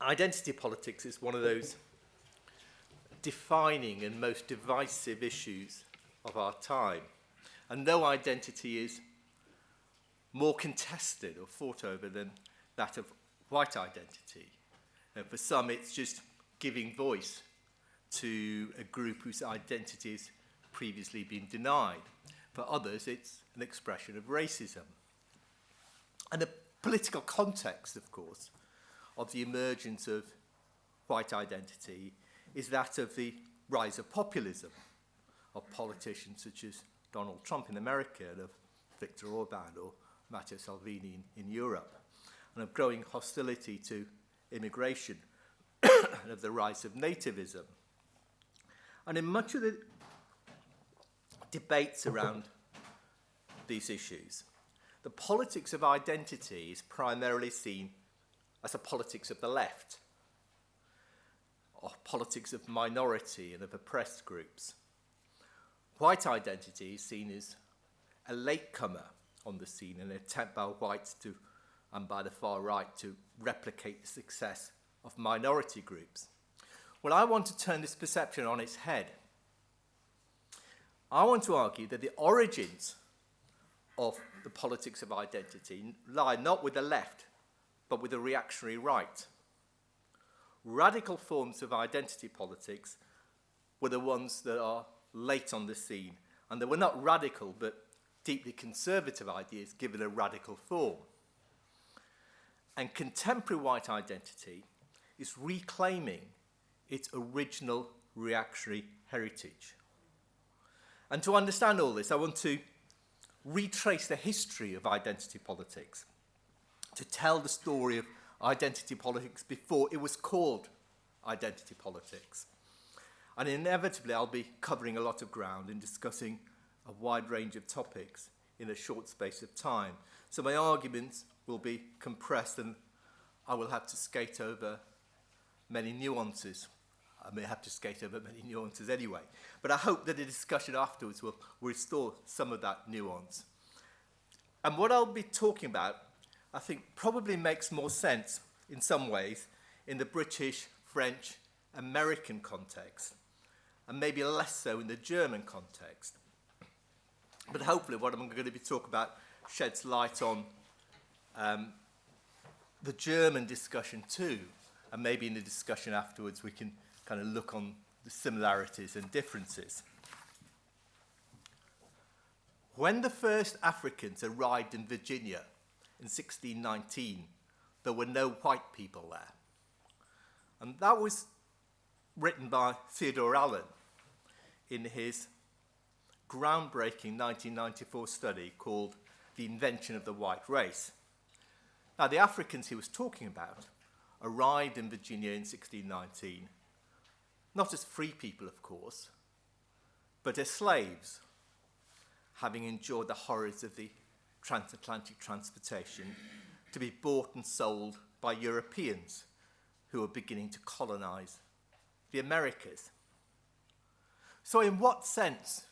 Identity politics is one of those defining and most divisive issues of our time. And no identity is more contested or fought over than that of white identity. And for some, it's just giving voice to a group whose identity has previously been denied. For others, it's an expression of racism. And the political context, of course, of the emergence of white identity is that of the rise of populism, of politicians such as Donald Trump in America, and of Viktor Orban or Matteo Salvini in Europe, and of growing hostility to immigration, and of the rise of nativism. And in much of the debates around these issues, the politics of identity is primarily seen as a politics of the left, or politics of minority and of oppressed groups. White identity is seen as a latecomer on the scene, an attempt by whites to, and by the far right, to replicate the success of minority groups. Well, I want to turn this perception on its head. I want to argue that the origins of the politics of identity lie not with the left, but with the reactionary right. Radical forms of identity politics were the ones that are late on the scene, and they were not radical, but deeply conservative ideas given a radical form. And contemporary white identity is reclaiming its original reactionary heritage. And to understand all this, I want to retrace the history of identity politics, to tell the story of identity politics before it was called identity politics. And inevitably, I'll be covering a lot of ground and discussing a wide range of topics in a short space of time. So my arguments will be compressed, and I will have to skate over many nuances. I may have to skate over many nuances anyway. But I hope that the discussion afterwards will restore some of that nuance. And what I'll be talking about, I think, probably makes more sense in some ways in the British, French, American context, and maybe less so in the German context. But hopefully what I'm going to be talking about sheds light on the German discussion too, and maybe in the discussion afterwards we can kind of look on the similarities and differences. When the first Africans arrived in Virginia in 1619, there were no white people there. And that was written by Theodore Allen in his groundbreaking 1994 study called The Invention of the White Race. Now, the Africans he was talking about arrived in Virginia in 1619, not as free people, of course, but as slaves, having endured the horrors of the transatlantic transportation, to be bought and sold by Europeans who were beginning to colonize the Americas. So in what sense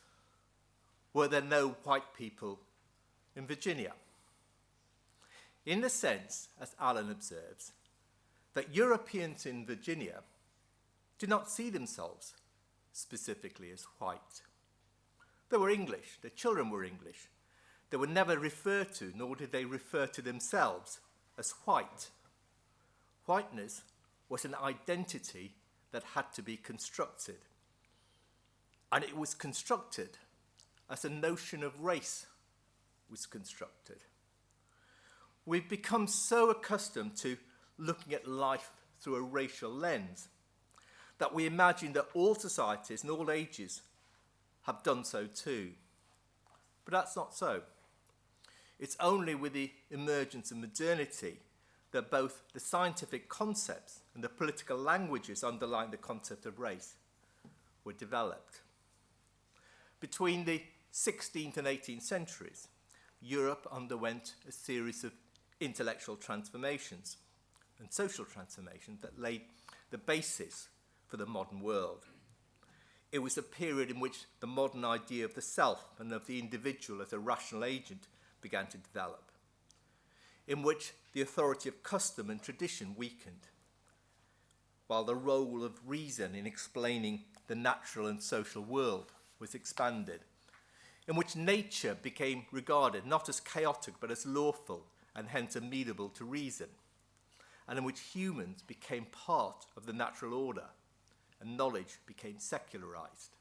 were there no white people in Virginia? In the sense, as Allen observes, that Europeans in Virginia did not see themselves specifically as white. They were English, their children were English. They were never referred to, nor did they refer to themselves as white. Whiteness was an identity that had to be constructed. And it was constructed as a notion of race was constructed. We've become so accustomed to looking at life through a racial lens that we imagine that all societies and all ages have done so too. But that's not so. It's only with the emergence of modernity that both the scientific concepts and the political languages underlying the concept of race were developed. Between the 16th and 18th centuries, Europe underwent a series of intellectual transformations and social transformations that laid the basis for the modern world. It was a period in which the modern idea of the self and of the individual as a rational agent began to develop, in which the authority of custom and tradition weakened, while the role of reason in explaining the natural and social world was expanded, in which nature became regarded not as chaotic but as lawful and hence amenable to reason, and in which humans became part of the natural order and knowledge became secularized.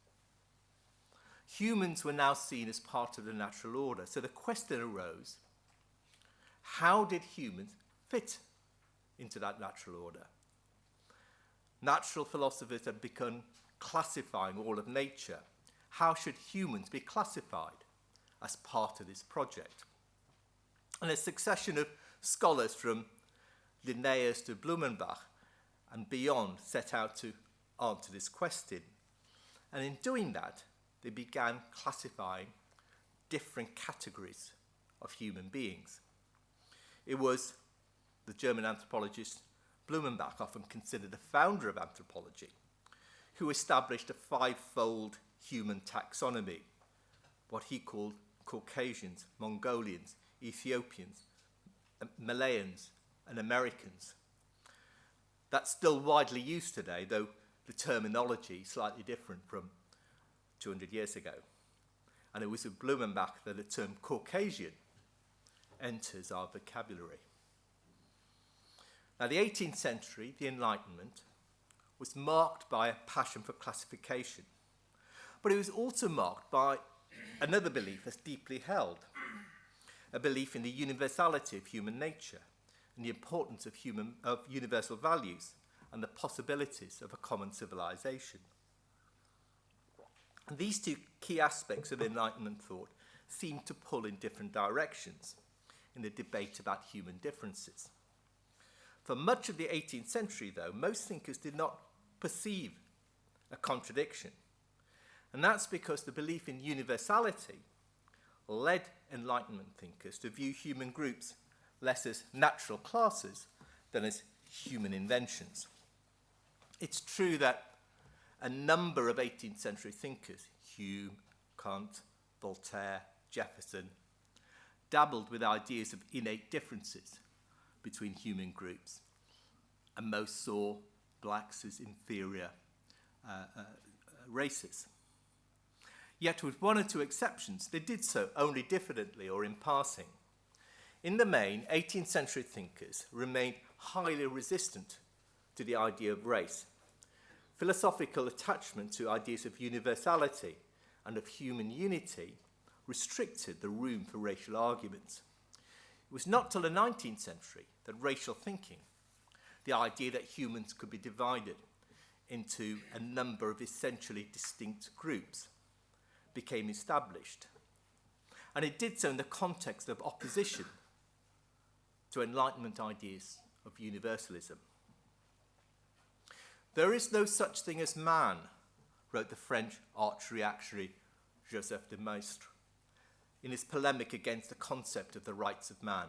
Humans were now seen as part of the natural order, so the question arose, how did humans fit into that natural order? Natural philosophers had begun classifying all of nature. How should humans be classified as part of this project? And a succession of scholars from Linnaeus to Blumenbach and beyond set out to answer this question. And in doing that, they began classifying different categories of human beings. It was the German anthropologist Blumenbach, often considered the founder of anthropology, who established a five-fold human taxonomy, what he called Caucasians, Mongolians, Ethiopians, Malayans, and Americans. That's still widely used today, though the terminology is slightly different from 200 years ago. And it was with Blumenbach that the term Caucasian enters our vocabulary. Now, the 18th century, the Enlightenment, was marked by a passion for classification, but it was also marked by another belief that's deeply held, a belief in the universality of human nature and the importance of universal values and the possibilities of a common civilization. And these two key aspects of Enlightenment thought seem to pull in different directions in the debate about human differences. For much of the 18th century, though, most thinkers did not perceive a contradiction. And that's because the belief in universality led Enlightenment thinkers to view human groups less as natural classes than as human inventions. It's true that a number of 18th century thinkers, Hume, Kant, Voltaire, Jefferson, dabbled with ideas of innate differences between human groups, and most saw blacks as inferior races. Yet with one or two exceptions, they did so only diffidently or in passing. In the main, 18th century thinkers remained highly resistant to the idea of race. Philosophical attachment to ideas of universality and of human unity restricted the room for racial arguments. It was not till the 19th century that racial thinking, the idea that humans could be divided into a number of essentially distinct groups, became established. And it did so in the context of opposition to Enlightenment ideas of universalism. There is no such thing as man, wrote the French arch reactionary Joseph de Maistre in his polemic against the concept of the rights of man.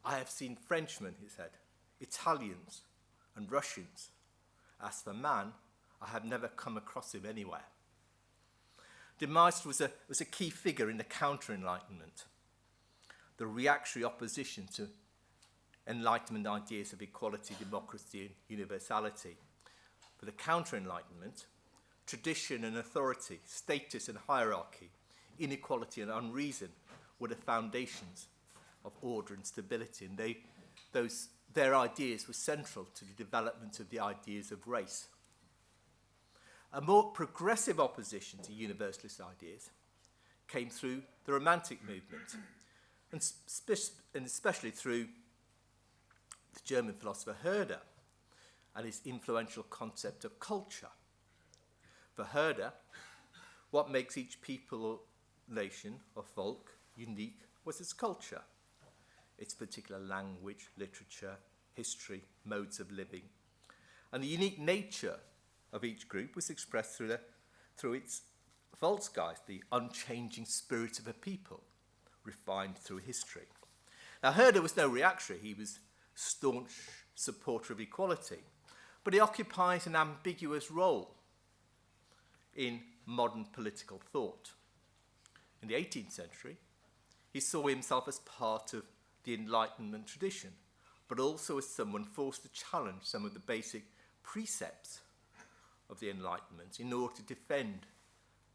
I have seen Frenchmen, he said, Italians and Russians. As for man, I have never come across him anywhere. De Maistre was a key figure in the counter-Enlightenment, the reactionary opposition to Enlightenment ideas of equality, democracy, and universality. For the counter-Enlightenment, tradition and authority, status and hierarchy, inequality and unreason were the foundations of order and stability, and their ideas were central to the development of the ideas of race. A more progressive opposition to universalist ideas came through the Romantic movement, and especially through the German philosopher Herder and his influential concept of culture. For Herder, what makes each people or nation or folk unique was its culture, its particular language, literature, history, modes of living. And the unique nature of each group was expressed through its Volksgeist, the unchanging spirit of a people, refined through history. Now, Herder was no reactionary. He was staunch supporter of equality, but he occupies an ambiguous role in modern political thought. In the 18th century, he saw himself as part of the Enlightenment tradition, but also as someone forced to challenge some of the basic precepts of the Enlightenment in order to defend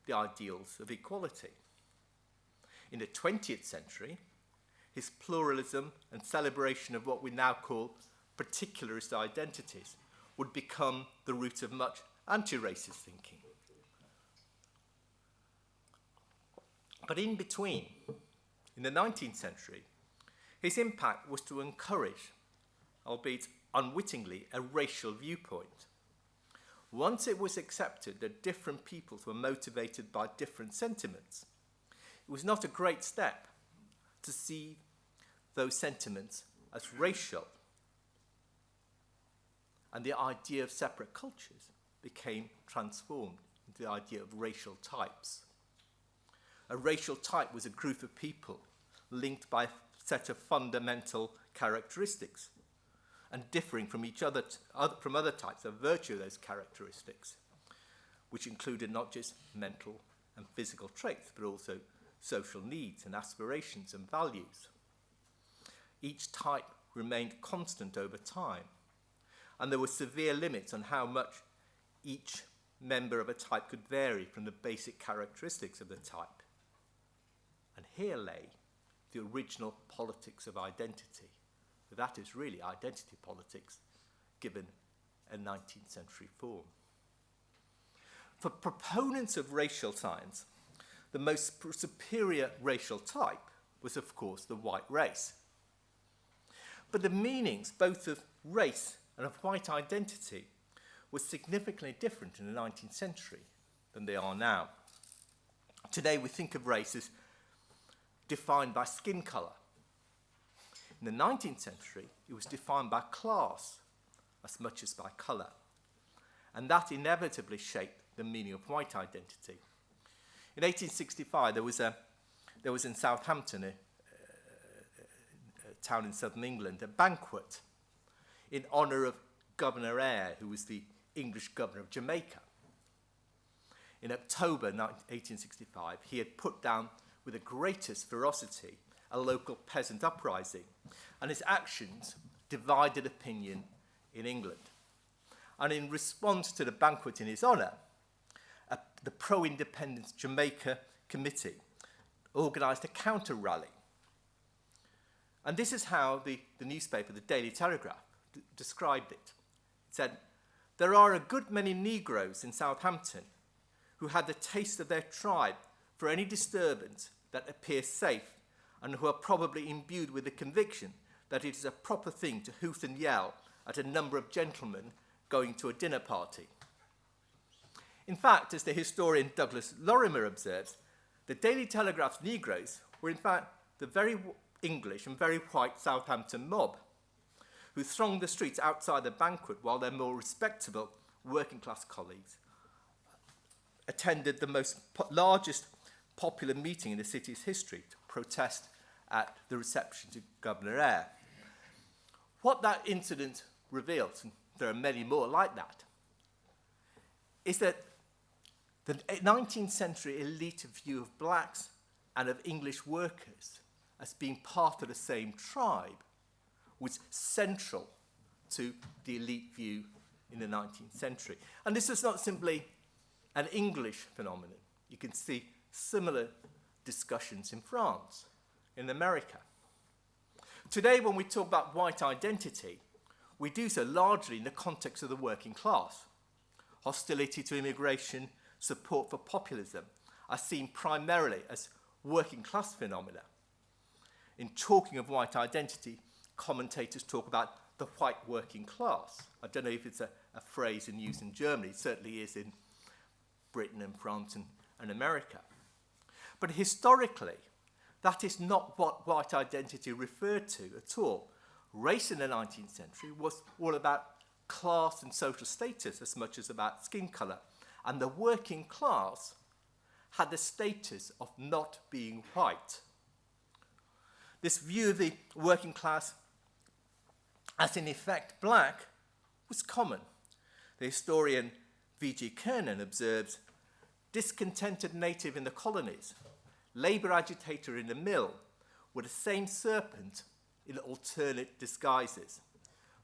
the ideals of equality. In the 20th century, his pluralism and celebration of what we now call particularist identities would become the root of much anti-racist thinking. But in between, in the 19th century, his impact was to encourage, albeit unwittingly, a racial viewpoint. Once it was accepted that different peoples were motivated by different sentiments, it was not a great step to see those sentiments as racial. And the idea of separate cultures became transformed into the idea of racial types. A racial type was a group of people linked by a set of fundamental characteristics and differing from each other, from other types of virtue of those characteristics, which included not just mental and physical traits, but also social needs and aspirations and values. Each type remained constant over time, and there were severe limits on how much each member of a type could vary from the basic characteristics of the type. And here lay the original politics of identity. That is really identity politics given a 19th century form. For proponents of racial science, the most superior racial type was, of course, the white race. But the meanings both of race and of white identity were significantly different in the 19th century than they are now. Today we think of race as defined by skin colour. In the 19th century, it was defined by class as much as by colour. And that inevitably shaped the meaning of white identity. In 1865, there was in Southampton, a town in southern England, a banquet in honour of Governor Eyre, who was the English governor of Jamaica. In October 1865, he had put down with the greatest ferocity a local peasant uprising, and his actions divided opinion in England. And in response to the banquet in his honour, the pro-independence Jamaica Committee organised a counter-rally. And this is how the newspaper, the Daily Telegraph, described it. It said, "There are a good many Negroes in Southampton who had the taste of their tribe for any disturbance that appears safe, and who are probably imbued with the conviction that it is a proper thing to hoot and yell at a number of gentlemen going to a dinner party." In fact, as the historian Douglas Lorimer observes, the Daily Telegraph's Negroes were in fact the very English and very white Southampton mob, who thronged the streets outside the banquet while their more respectable working-class colleagues attended the largest popular meeting in the city's history to protest at the reception to Governor Eyre. What that incident reveals, and there are many more like that, is that the 19th century elite view of blacks and of English workers as being part of the same tribe was central to the elite view in the 19th century. And this is not simply an English phenomenon. You can see similar discussions in France, in America. Today, when we talk about white identity, we do so largely in the context of the working class. Hostility to immigration, support for populism are seen primarily as working class phenomena. In talking of white identity, commentators talk about the white working class. I don't know if it's a phrase in use in Germany. It certainly is in Britain and France and America. But historically, that is not what white identity referred to at all. Race in the 19th century was all about class and social status as much as about skin colour. And the working class had the status of not being white. This view of the working class as in effect black was common. The historian V.G. Kenan observes, "Discontented native in the colonies, labour agitator in the mill, were the same serpent in alternate disguises.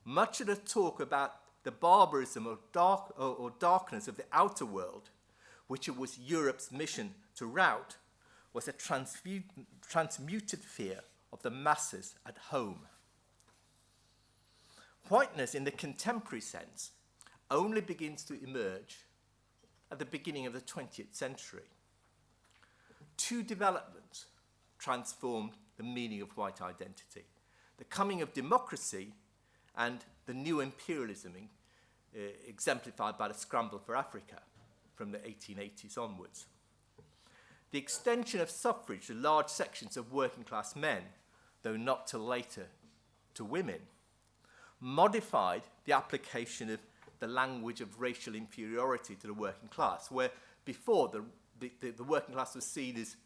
Much of the talk about the barbarism or darkness of the outer world, which it was Europe's mission to rout, was a transmuted fear of the masses at home. Whiteness in the contemporary sense only begins to emerge at the beginning of the 20th century. Two developments transformed the meaning of white identity: the coming of democracy and the new imperialism exemplified by the scramble for Africa from the 1880s onwards. The extension of suffrage to large sections of working class men, though not till later to women, modified the application of the language of racial inferiority to the working class, where before the working class was seen as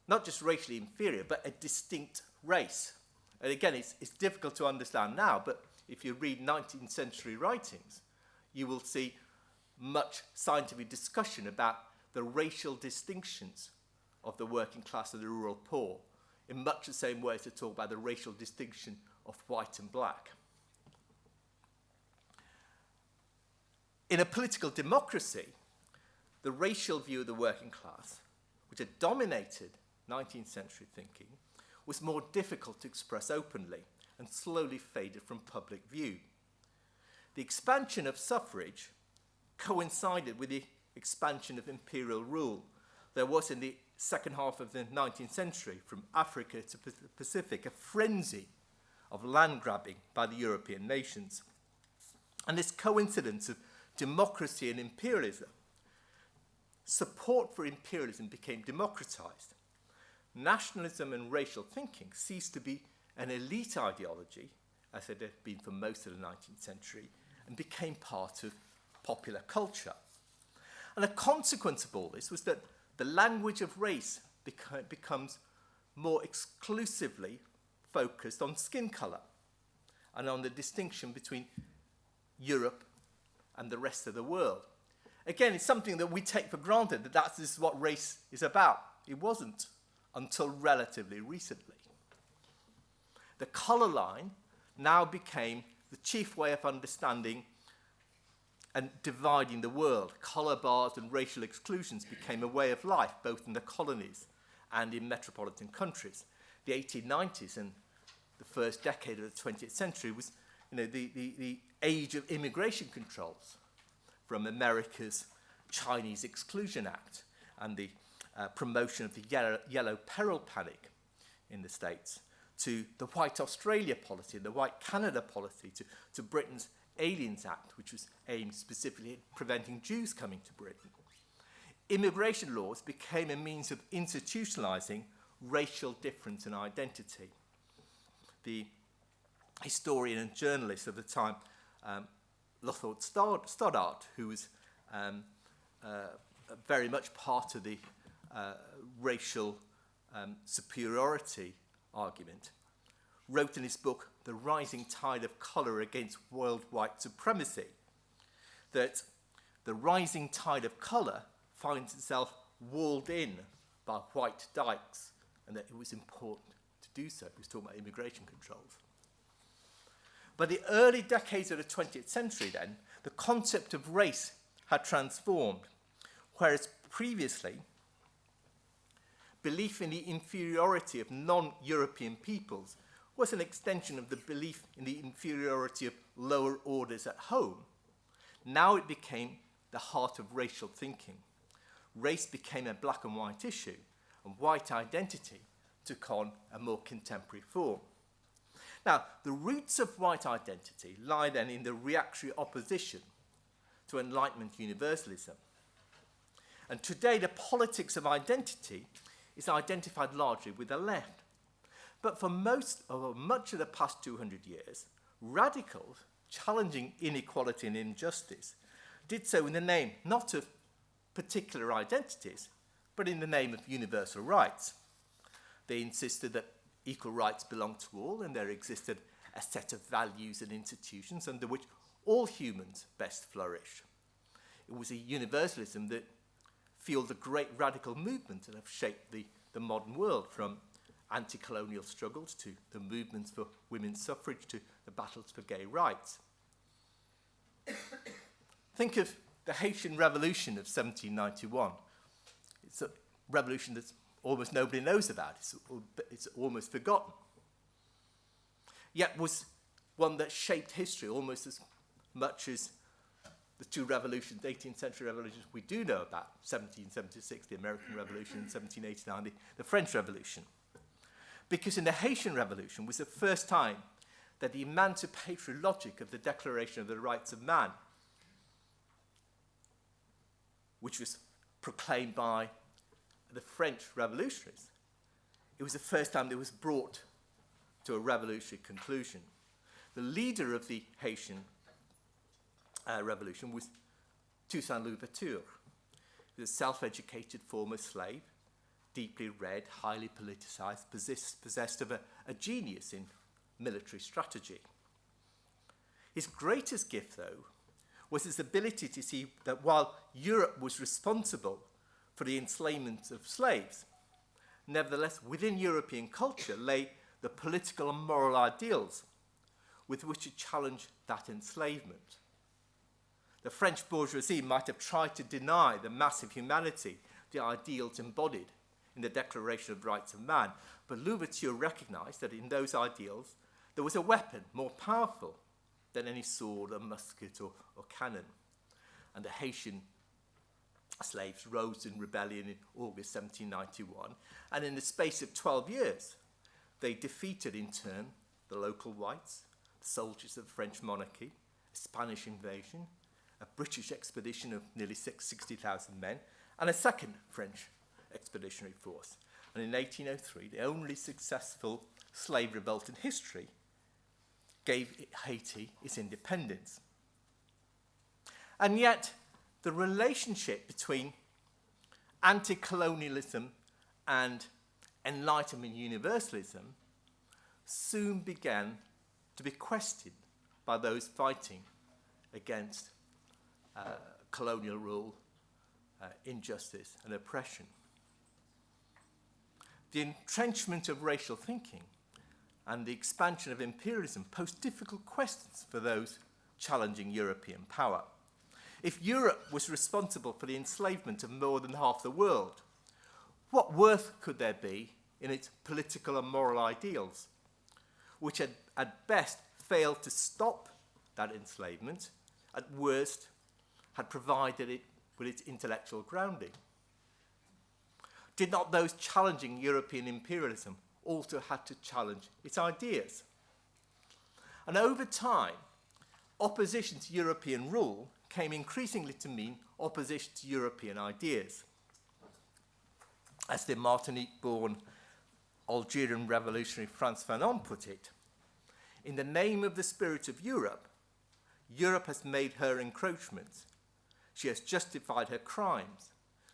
not just racially inferior, but a distinct race. And again, it's difficult to understand now, but if you read 19th century writings, you will see much scientific discussion about the racial distinctions of the working class and the rural poor, in much the same way as to talk about the racial distinction of white and black. In a political democracy, the racial view of the working class, which had dominated 19th century thinking, was more difficult to express openly and slowly faded from public view. The expansion of suffrage coincided with the expansion of imperial rule. There was in the second half of the 19th century, from Africa to the Pacific, a frenzy of land grabbing by the European nations. And this coincidence of democracy and imperialism, support for imperialism became democratized. Nationalism and racial thinking ceased to be an elite ideology, as it had been for most of the 19th century, and became part of popular culture. And a consequence of all this was that the language of race becomes more exclusively focused on skin colour and on the distinction between Europe and the rest of the world. Again, it's something that we take for granted, that this is what race is about. It wasn't until relatively recently. The colour line now became the chief way of understanding and dividing the world. Colour bars and racial exclusions became a way of life, both in the colonies and in metropolitan countries. The 1890s and the first decade of the 20th century was the age of immigration controls, from America's Chinese Exclusion Act and the promotion of the Yellow Peril Panic in the States, to the White Australia policy, the White Canada policy, to Britain's Aliens Act, which was aimed specifically at preventing Jews coming to Britain. Immigration laws became a means of institutionalizing racial difference and identity. The historian and journalist of the time, Lothar Stoddart, who was very much part of the racial superiority argument, wrote in his book, The Rising Tide of Colour Against World White Supremacy, that the rising tide of colour finds itself walled in by white dikes, and that it was important to do so. He was talking about immigration controls. By the early decades of the 20th century, then, the concept of race had transformed, whereas previously, belief in the inferiority of non-European peoples was an extension of the belief in the inferiority of lower orders at home. Now it became the heart of racial thinking. Race became a black and white issue, and white identity took on a more contemporary form. Now, the roots of white identity lie then in the reactionary opposition to Enlightenment universalism. And today, the politics of identity is identified largely with the left. But for much of the past 200 years, radicals challenging inequality and injustice did so in the name not of particular identities, but in the name of universal rights. They insisted that equal rights belonged to all, and there existed a set of values and institutions under which all humans best flourish. It was a universalism that fueled the great radical movements that have shaped the modern world, from anti-colonial struggles to the movements for women's suffrage to the battles for gay rights. Think of the Haitian Revolution of 1791. It's a revolution that almost nobody knows about. It's almost forgotten. Yet was one that shaped history almost as much as the two revolutions, 18th century revolutions we do know about, 1776, the American Revolution, and 1789, the French Revolution. Because in the Haitian Revolution was the first time that the emancipatory logic of the Declaration of the Rights of Man, which was proclaimed by the French revolutionaries, it was the first time that it was brought to a revolutionary conclusion. The leader of the Haitian revolution was Toussaint Louverture. He was a self-educated former slave, deeply read, highly politicized, possessed of a genius in military strategy. His greatest gift, though, was his ability to see that while Europe was responsible for the enslavement of slaves, nevertheless, within European culture lay the political and moral ideals with which to challenge that enslavement. The French bourgeoisie might have tried to deny the massive humanity, the ideals embodied in the Declaration of Rights of Man, but Louverture recognized that in those ideals there was a weapon more powerful than any sword or musket or cannon. And the Haitian slaves rose in rebellion in August 1791, and in the space of 12 years, they defeated in turn the local whites, the soldiers of the French monarchy, a Spanish invasion, a British expedition of nearly 60,000 men, and a second French expeditionary force. And in 1803, the only successful slave revolt in history gave Haiti its independence. And yet, the relationship between anti-colonialism and Enlightenment universalism soon began to be questioned by those fighting against colonial rule, injustice, and oppression. The entrenchment of racial thinking and the expansion of imperialism posed difficult questions for those challenging European power. If Europe was responsible for the enslavement of more than half the world, what worth could there be in its political and moral ideals, which had at best failed to stop that enslavement, at worst had provided it with its intellectual grounding? Did not those challenging European imperialism also have to challenge its ideas? And over time, opposition to European rule came increasingly to mean opposition to European ideas. As the Martinique-born Algerian revolutionary Frantz Fanon put it, in the name of the spirit of Europe, Europe has made her encroachments. She has justified her crimes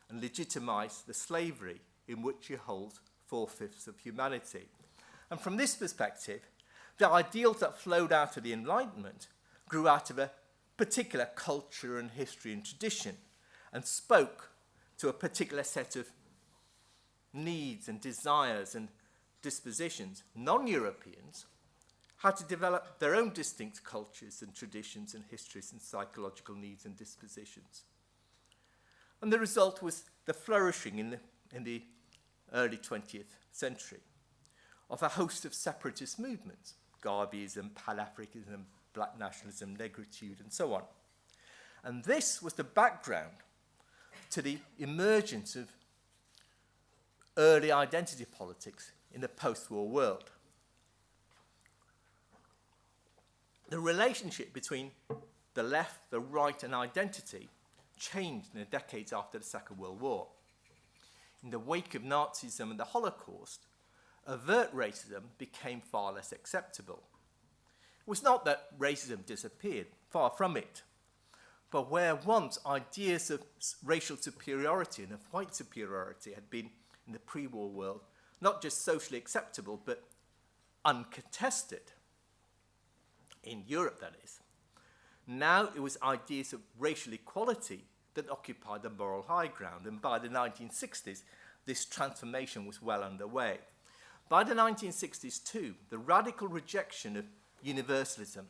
and legitimized the slavery in which she holds 4/5 of humanity. And from this perspective, the ideals that flowed out of the Enlightenment grew out of a particular culture and history and tradition and spoke to a particular set of needs and desires and dispositions. Non-Europeans had to develop their own distinct cultures and traditions and histories and psychological needs and dispositions. And the result was the flourishing in the early 20th century of a host of separatist movements, Garveyism, Pan-Africanism, Black nationalism, negritude, and so on. And this was the background to the emergence of early identity politics in the post-war world. The relationship between the left, the right, and identity changed in the decades after the Second World War. In the wake of Nazism and the Holocaust, overt racism became far less acceptable. It was not that racism disappeared, far from it, but where once ideas of racial superiority and of white superiority had been, in the pre-war world, not just socially acceptable, but uncontested, in Europe that is, now it was ideas of racial equality that occupied the moral high ground, and by the 1960s, this transformation was well underway. By the 1960s too, the radical rejection of universalism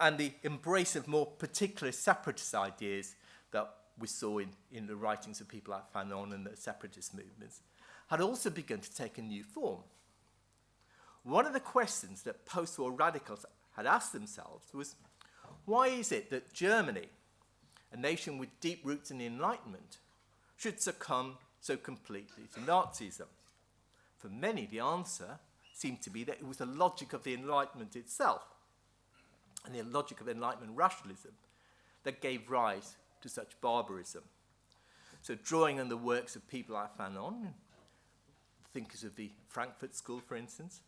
and the embrace of more particular separatist ideas that we saw in the writings of people like Fanon and the separatist movements, had also begun to take a new form. One of the questions that post-war radicals had asked themselves was, why is it that Germany, a nation with deep roots in the Enlightenment, should succumb so completely to Nazism? For many, the answer seemed to be that it was the logic of the Enlightenment itself, and the logic of Enlightenment rationalism, that gave rise to such barbarism. So drawing on the works of people like Fanon, thinkers of the Frankfurt School, for instance,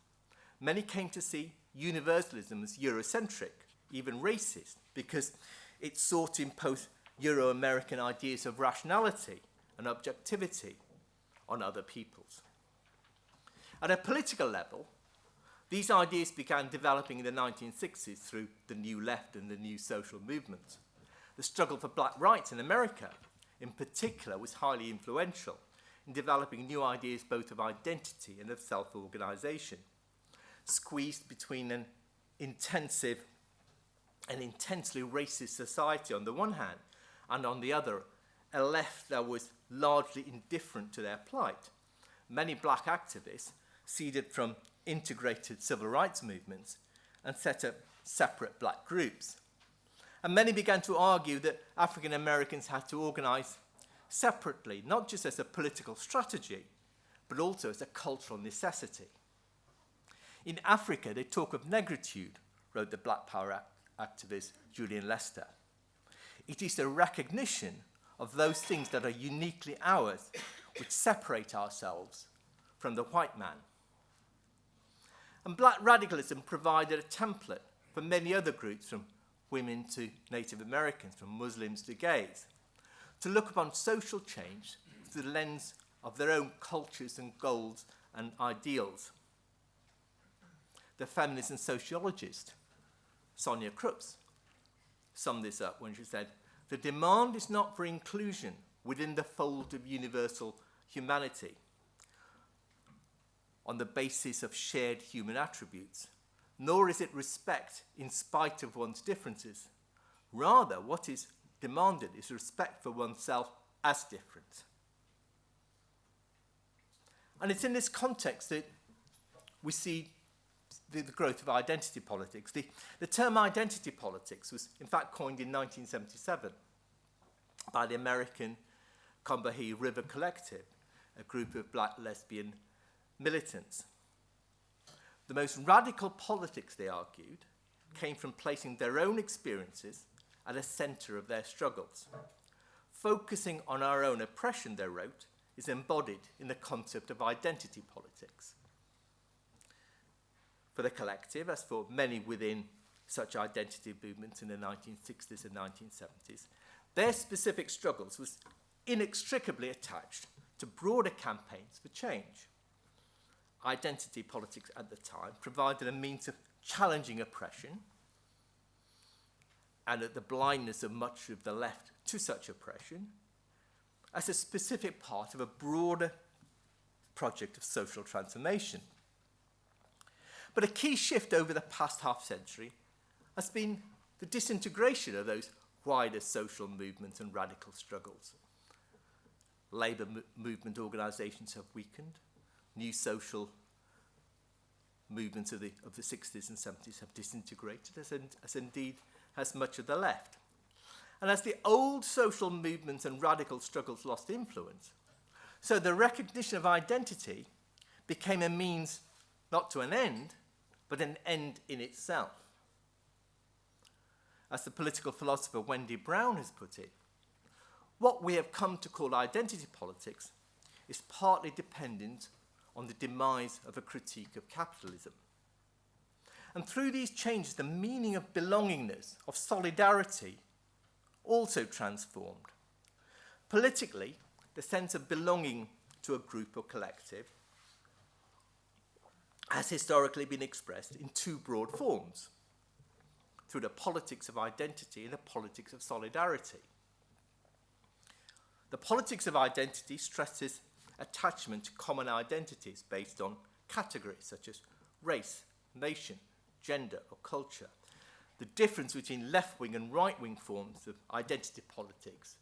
many came to see universalism as Eurocentric, even racist, because it sought to impose Euro-American ideas of rationality and objectivity on other peoples. At a political level, these ideas began developing in the 1960s through the New Left and the New Social Movement. The struggle for black rights in America, in particular, was highly influential in developing new ideas both of identity and of self-organization, squeezed between an intensely racist society on the one hand, and on the other, a left that was largely indifferent to their plight. Many black activists seeded from integrated civil rights movements and set up separate black groups. And many began to argue that African Americans had to organize separately, not just as a political strategy, but also as a cultural necessity. In Africa, they talk of negritude, wrote the Black Power activist Julian Lester. It is the recognition of those things that are uniquely ours, which separate ourselves from the white man. And black radicalism provided a template for many other groups, from women to Native Americans, from Muslims to gays, to look upon social change through the lens of their own cultures and goals and ideals. The feminist and sociologist Sonia Krupps summed this up when she said, "The demand is not for inclusion within the fold of universal humanity on the basis of shared human attributes, nor is it respect in spite of one's differences. Rather, what is demanded is respect for oneself as different." And it's in this context that we see the growth of identity politics. The term identity politics was in fact coined in 1977 by the American Combahee River Collective, a group of black lesbian militants. The most radical politics, they argued, came from placing their own experiences at the center of their struggles. Focusing on our own oppression, they wrote, is embodied in the concept of identity politics. For the collective, as for many within such identity movements in the 1960s and 1970s, their specific struggles was inextricably attached to broader campaigns for change. Identity politics at the time provided a means of challenging oppression and the blindness of much of the left to such oppression as a specific part of a broader project of social transformation. But a key shift over the past half-century has been the disintegration of those wider social movements and radical struggles. Labour movement organisations have weakened. New social movements of the 60s and 70s have disintegrated, as indeed has much of the left. And as the old social movements and radical struggles lost influence, so the recognition of identity became a means not to an end, but an end in itself. As the political philosopher Wendy Brown has put it, what we have come to call identity politics is partly dependent on the demise of a critique of capitalism. And through these changes, the meaning of belongingness, of solidarity, also transformed. Politically, the sense of belonging to a group or collective has historically been expressed in two broad forms, through the politics of identity and the politics of solidarity. The politics of identity stresses attachment to common identities based on categories such as race, nation, gender, or culture. the difference between left-wing and right-wing forms of identity politics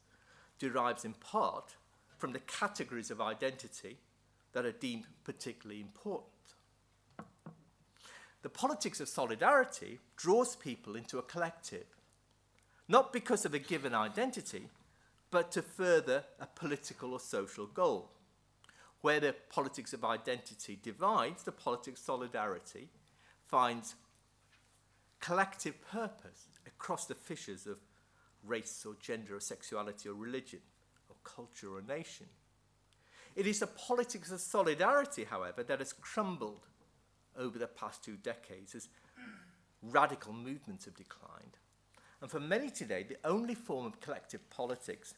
derives in part from the categories of identity that are deemed particularly important. The politics of solidarity draws people into a collective, not because of a given identity, but to further a political or social goal. Where the politics of identity divides, the politics of solidarity finds collective purpose across the fissures of race or gender or sexuality or religion or culture or nation. It is the politics of solidarity, however, that has crumbled over the past 2 decades as radical movements have declined. And for many today, the only form of collective politics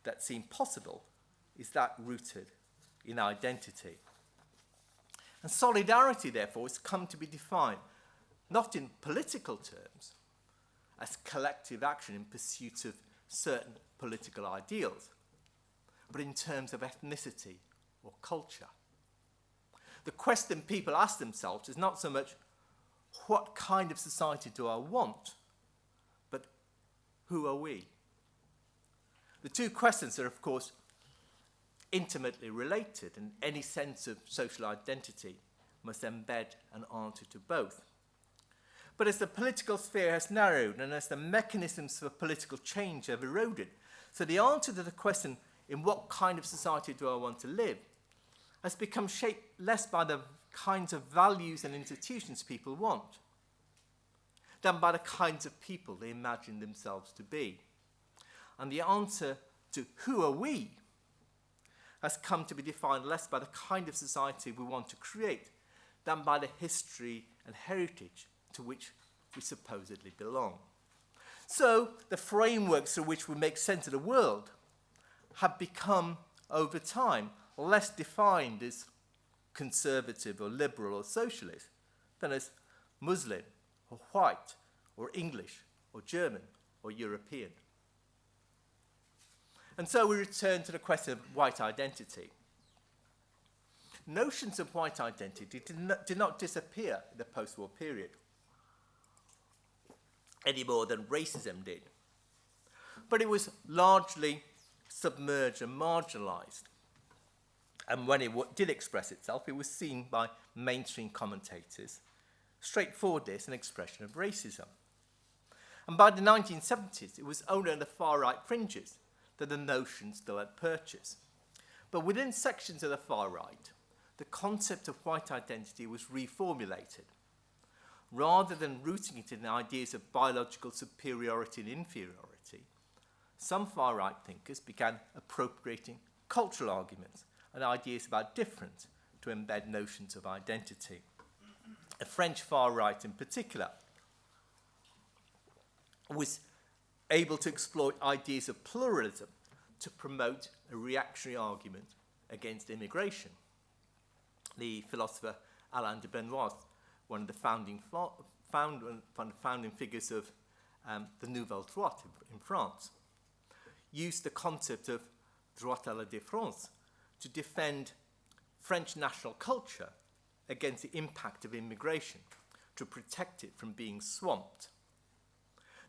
that seems possible is that rooted in identity. And solidarity, therefore, has come to be defined not in political terms as collective action in pursuit of certain political ideals, but in terms of ethnicity or culture. The question people ask themselves is not so much, what kind of society do I want, but who are we? The two questions are, of course, intimately related, and any sense of social identity must embed an answer to both. But as the political sphere has narrowed and as the mechanisms for political change have eroded, so the answer to the question, in what kind of society do I want to live, has become shaped less by the kinds of values and institutions people want than by the kinds of people they imagine themselves to be. And the answer to who are we has come to be defined less by the kind of society we want to create than by the history and heritage to which we supposedly belong. So the frameworks through which we make sense of the world have become, over time, less defined as conservative or liberal or socialist than as Muslim or white or English or German or European. And so we return to the question of white identity. Notions of white identity did not disappear in the post-war period any more than racism did. But it was largely submerged and marginalized. And when it did express itself, it was seen by mainstream commentators straightforwardly as an expression of racism. And by the 1970s, it was only on the far-right fringes that the notion still had purchase. But within sections of the far right, the concept of white identity was reformulated. Rather than rooting it in ideas of biological superiority and inferiority, some far-right thinkers began appropriating cultural arguments and ideas about difference to embed notions of identity. The French far-right in particular was able to exploit ideas of pluralism to promote a reactionary argument against immigration. The philosopher Alain de Benoist, one of the founding figures of the Nouvelle Droite in France, used the concept of droit à la défense to defend French national culture against the impact of immigration, to protect it from being swamped.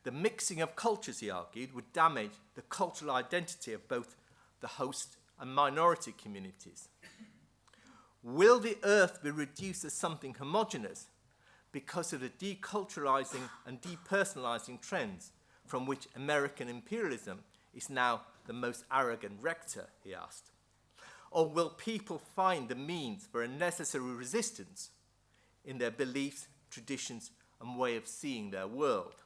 The mixing of cultures, he argued, would damage the cultural identity of both the host and minority communities. Will the earth be reduced as something homogeneous because of the deculturalizing and depersonalizing trends from which American imperialism is now the most arrogant rector, he asked? Or will people find the means for a necessary resistance in their beliefs, traditions, and way of seeing their world?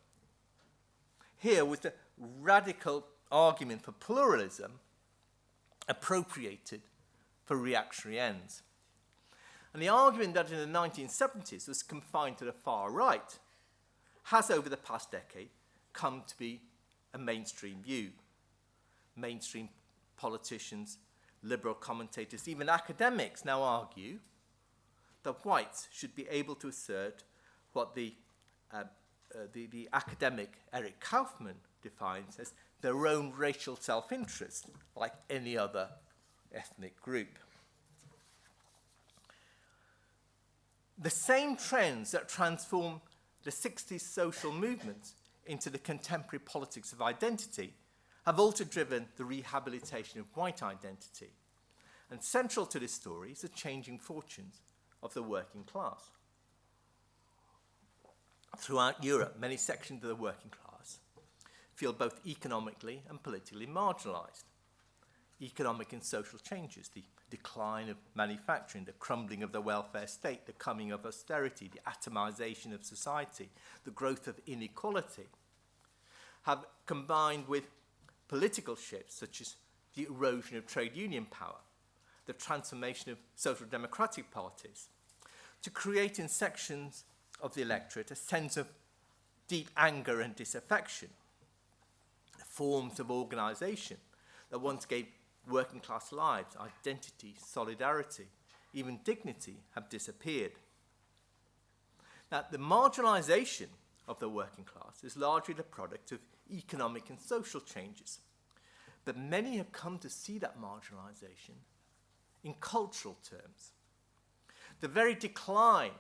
Here was the radical argument for pluralism appropriated for reactionary ends. And the argument that in the 1970s was confined to the far right has, over the past decade, come to be a mainstream view. Mainstream politicians, liberal commentators, even academics now argue that whites should be able to assert what the academic Eric Kaufman defines as their own racial self-interest, like any other ethnic group. The same trends that transform the 60s social movements into the contemporary politics of identity have also driven the rehabilitation of white identity. And central to this story is the changing fortunes of the working class. Throughout Europe, many sections of the working class feel both economically and politically marginalised. Economic and social changes, the decline of manufacturing, the crumbling of the welfare state, the coming of austerity, the atomisation of society, the growth of inequality, have combined with political shifts such as the erosion of trade union power, the transformation of social democratic parties, to create in sections of the electorate a sense of deep anger and disaffection. Forms of organisation that once gave working class lives identity, solidarity, even dignity have disappeared. Now, the marginalisation of the working class is largely the product of economic and social changes, but many have come to see that marginalisation in cultural terms. The very decline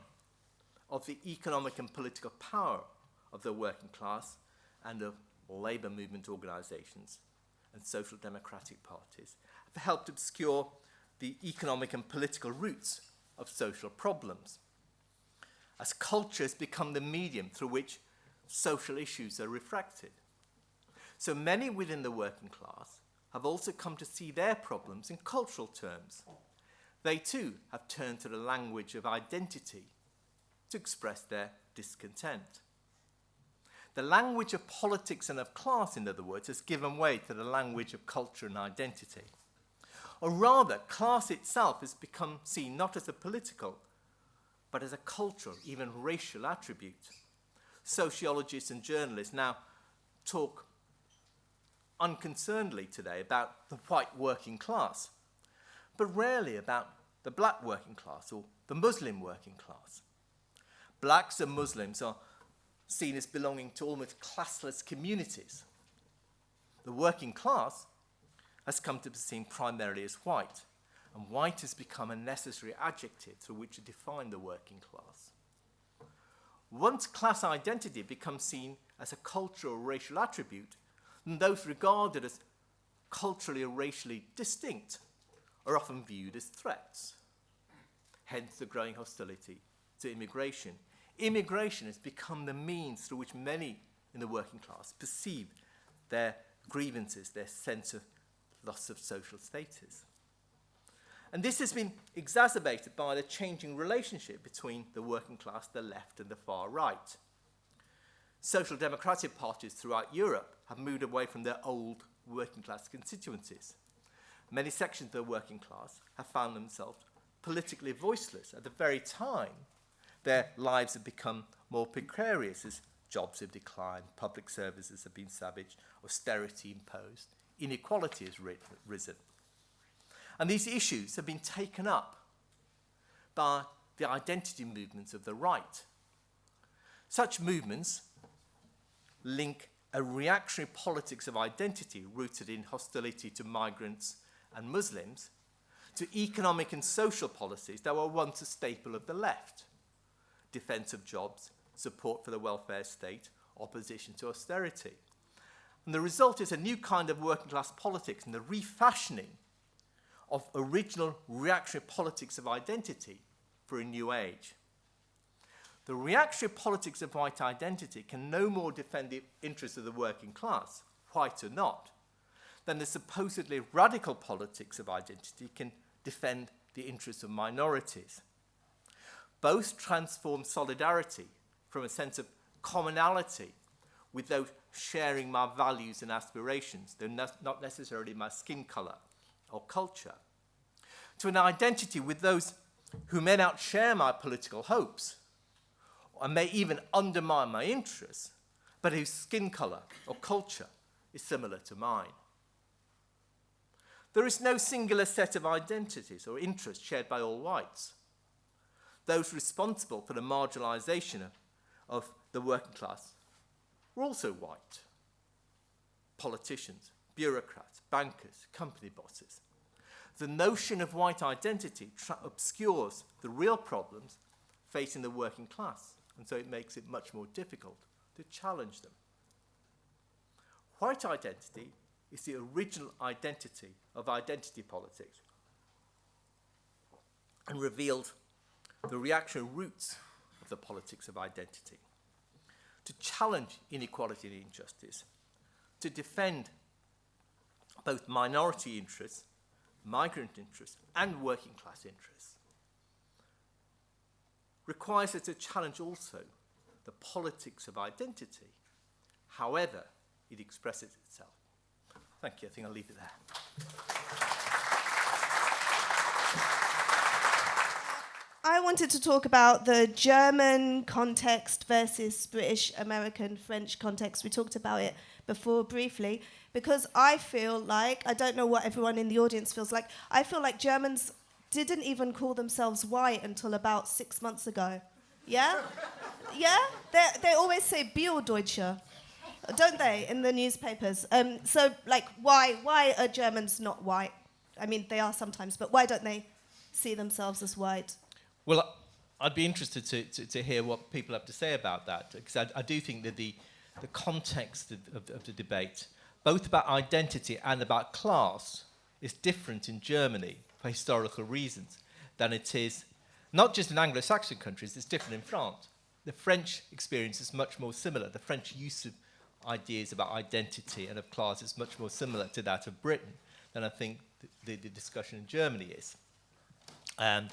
of the economic and political power of the working class and of labour movement organisations and social democratic parties have helped obscure the economic and political roots of social problems, as culture has become the medium through which social issues are refracted. So many within the working class have also come to see their problems in cultural terms. They too have turned to the language of identity to express their discontent. The language of politics and of class, in other words, has given way to the language of culture and identity. Or rather, class itself has become seen not as a political, but as a cultural, even racial attribute. Sociologists and journalists now talk unconcernedly today about the white working class, but rarely about the black working class or the Muslim working class. Blacks and Muslims are seen as belonging to almost classless communities. The working class has come to be seen primarily as white, and white has become a necessary adjective through which to define the working class. Once class identity becomes seen as a cultural or racial attribute, then those regarded as culturally or racially distinct are often viewed as threats. Hence the growing hostility to immigration. Immigration has become the means through which many in the working class perceive their grievances, their sense of loss of social status. And this has been exacerbated by the changing relationship between the working class, the left, and the far right. Social democratic parties throughout Europe have moved away from their old working class constituencies. Many sections of the working class have found themselves politically voiceless at the very time their lives have become more precarious as jobs have declined, public services have been savaged, austerity imposed, inequality has risen. And these issues have been taken up by the identity movements of the right. Such movements link a reactionary politics of identity rooted in hostility to migrants and Muslims to economic and social policies that were once a staple of the left: defence of jobs, support for the welfare state, opposition to austerity. And the result is a new kind of working class politics and the refashioning of original reactionary politics of identity for a new age. The reactionary politics of white identity can no more defend the interests of the working class, white or not, than the supposedly radical politics of identity can defend the interests of minorities. Both transform solidarity from a sense of commonality with those sharing my values and aspirations, though not necessarily my skin colour or culture, to an identity with those who may not share my political hopes and may even undermine my interests, but whose skin colour or culture is similar to mine. There is no singular set of identities or interests shared by all whites. Those responsible for the marginalisation of the working class were also white. Politicians, bureaucrats, bankers, company bosses. The notion of white identity obscures the real problems facing the working class and so it makes it much more difficult to challenge them. White identity is the original identity of identity politics and revealed the reactionary roots of the politics of identity. To challenge inequality and injustice, to defend both minority interests, migrant interests, and working class interests, requires us to challenge also the politics of identity, however it expresses itself. Thank you. I think I'll leave it there. I wanted to talk about the German context versus British, American, French context. We talked about it before briefly, because I feel like, I don't know what everyone in the audience feels like, I feel like Germans didn't even call themselves white until about 6 months ago. Yeah? Yeah? They always say Biodeutsche, don't they, in the newspapers? So, like, why are Germans not white? I mean, they are sometimes, but why don't they see themselves as white? Well, I'd be interested to hear what people have to say about that, because I do think that the context of the debate, both about identity and about class, is different in Germany for historical reasons than it is, not just in Anglo-Saxon countries, it's different in France. The French experience is much more similar. The French use of ideas about identity and of class is much more similar to that of Britain than I think the discussion in Germany is. And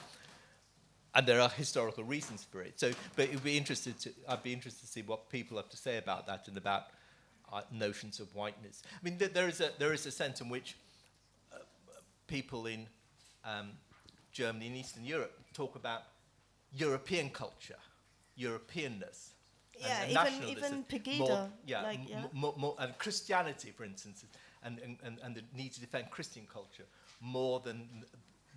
there are historical reasons for it. So, but I'd be interested to see what people have to say about that and about notions of whiteness. I mean, there is a sense in which people in Germany and Eastern Europe talk about European culture, Europeanness, Yeah, and even Pegida. more, yeah, like, yeah. more, and Christianity, for instance, and the need to defend Christian culture more than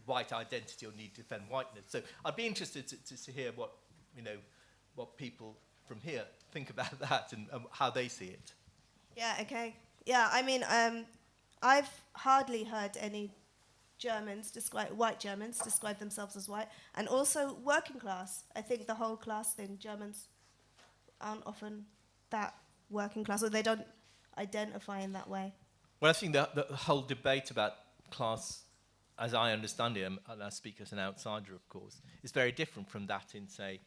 white identity or need to defend whiteness. So I'd be interested to hear what people from here think about that and how they see it. Yeah, okay. Yeah, I mean, I've hardly heard any white Germans describe themselves as white, and also working class. I think the whole class thing, Germans aren't often that working class, or they don't identify in that way. Well, I think the whole debate about class, as I understand it, and I speak as an outsider, of course, is very different from that in, say,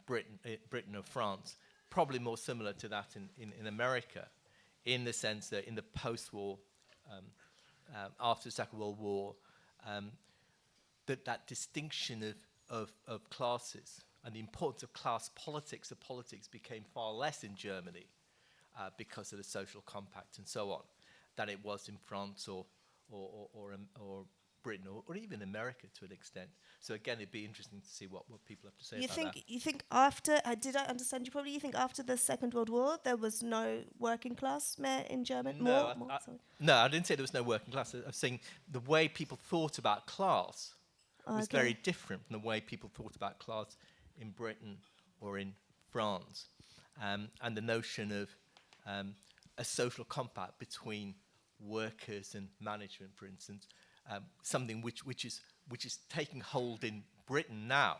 Britain or France. Probably more similar to that in America, in the sense that in the post-war, after the Second World War, that distinction of classes and the importance of class politics of politics became far less in Germany because of the social compact and so on than it was in France or Britain or even America to an extent. So again, it'd be interesting to see what people have to say about that. You think after, did I understand you probably, you think after the Second World War there was no working class more in Germany? No, I didn't say there was no working class. I was saying the way people thought about class was very different from the way people thought about class in Britain or in France. And the notion of a social compact between workers and management, for instance, something which is taking hold in Britain now,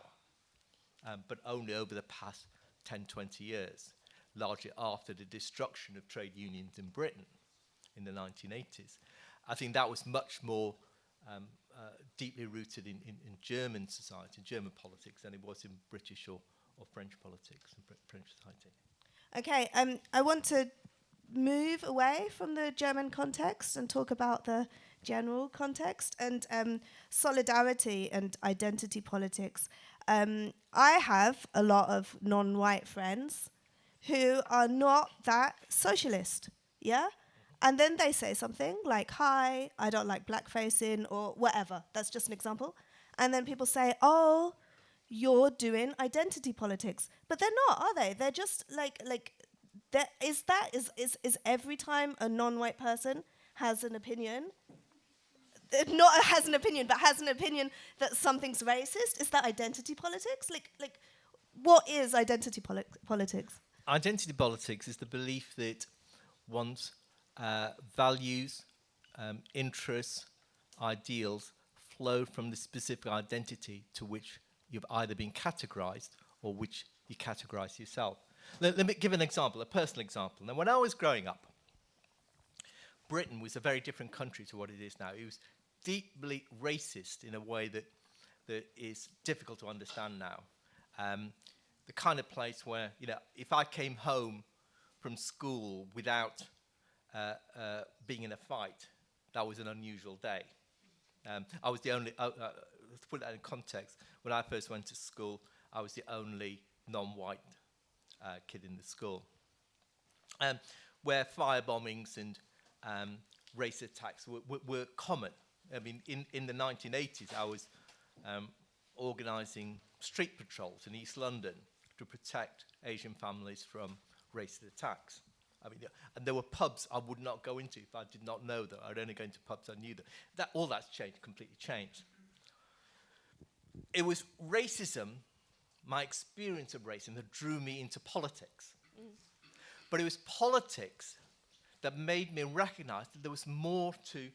but only over the past 10, 20 years, largely after the destruction of trade unions in Britain in the 1980s. I think that was much more deeply rooted in German society, German politics, than it was in British or French politics and French society. Okay, I want to move away from the German context and talk about the general context and solidarity and identity politics. I have a lot of non-white friends who are not that socialist, yeah? And then they say something like, hi, I don't like blackfacing or whatever. That's just an example. And then people say, oh, you're doing identity politics. But they're not, are they? They're just is every time a non-white person has an opinion, not has an opinion, but has an opinion that something's racist, is that identity politics? Like, what is identity politics? Identity politics is the belief that one's values, interests, ideals flow from the specific identity to which you've either been categorized or which you categorize yourself. Let me give an example, a personal example. Now, when I was growing up, Britain was a very different country to what it is now. It was deeply racist in a way that is difficult to understand now. The kind of place where, you know, if I came home from school without being in a fight, that was an unusual day. I was the only, to put that in context, when I first went to school, I was the only non-white kid in the school. Where fire bombings and race attacks were common. I mean, in the 1980s, I was organising street patrols in East London to protect Asian families from racist attacks. I mean, and there were pubs I would not go into if I did not know that. I'd only go into pubs I knew that. All that's changed, completely changed. It was racism, my experience of racism, that drew me into politics. But it was politics that made me recognise that there was more to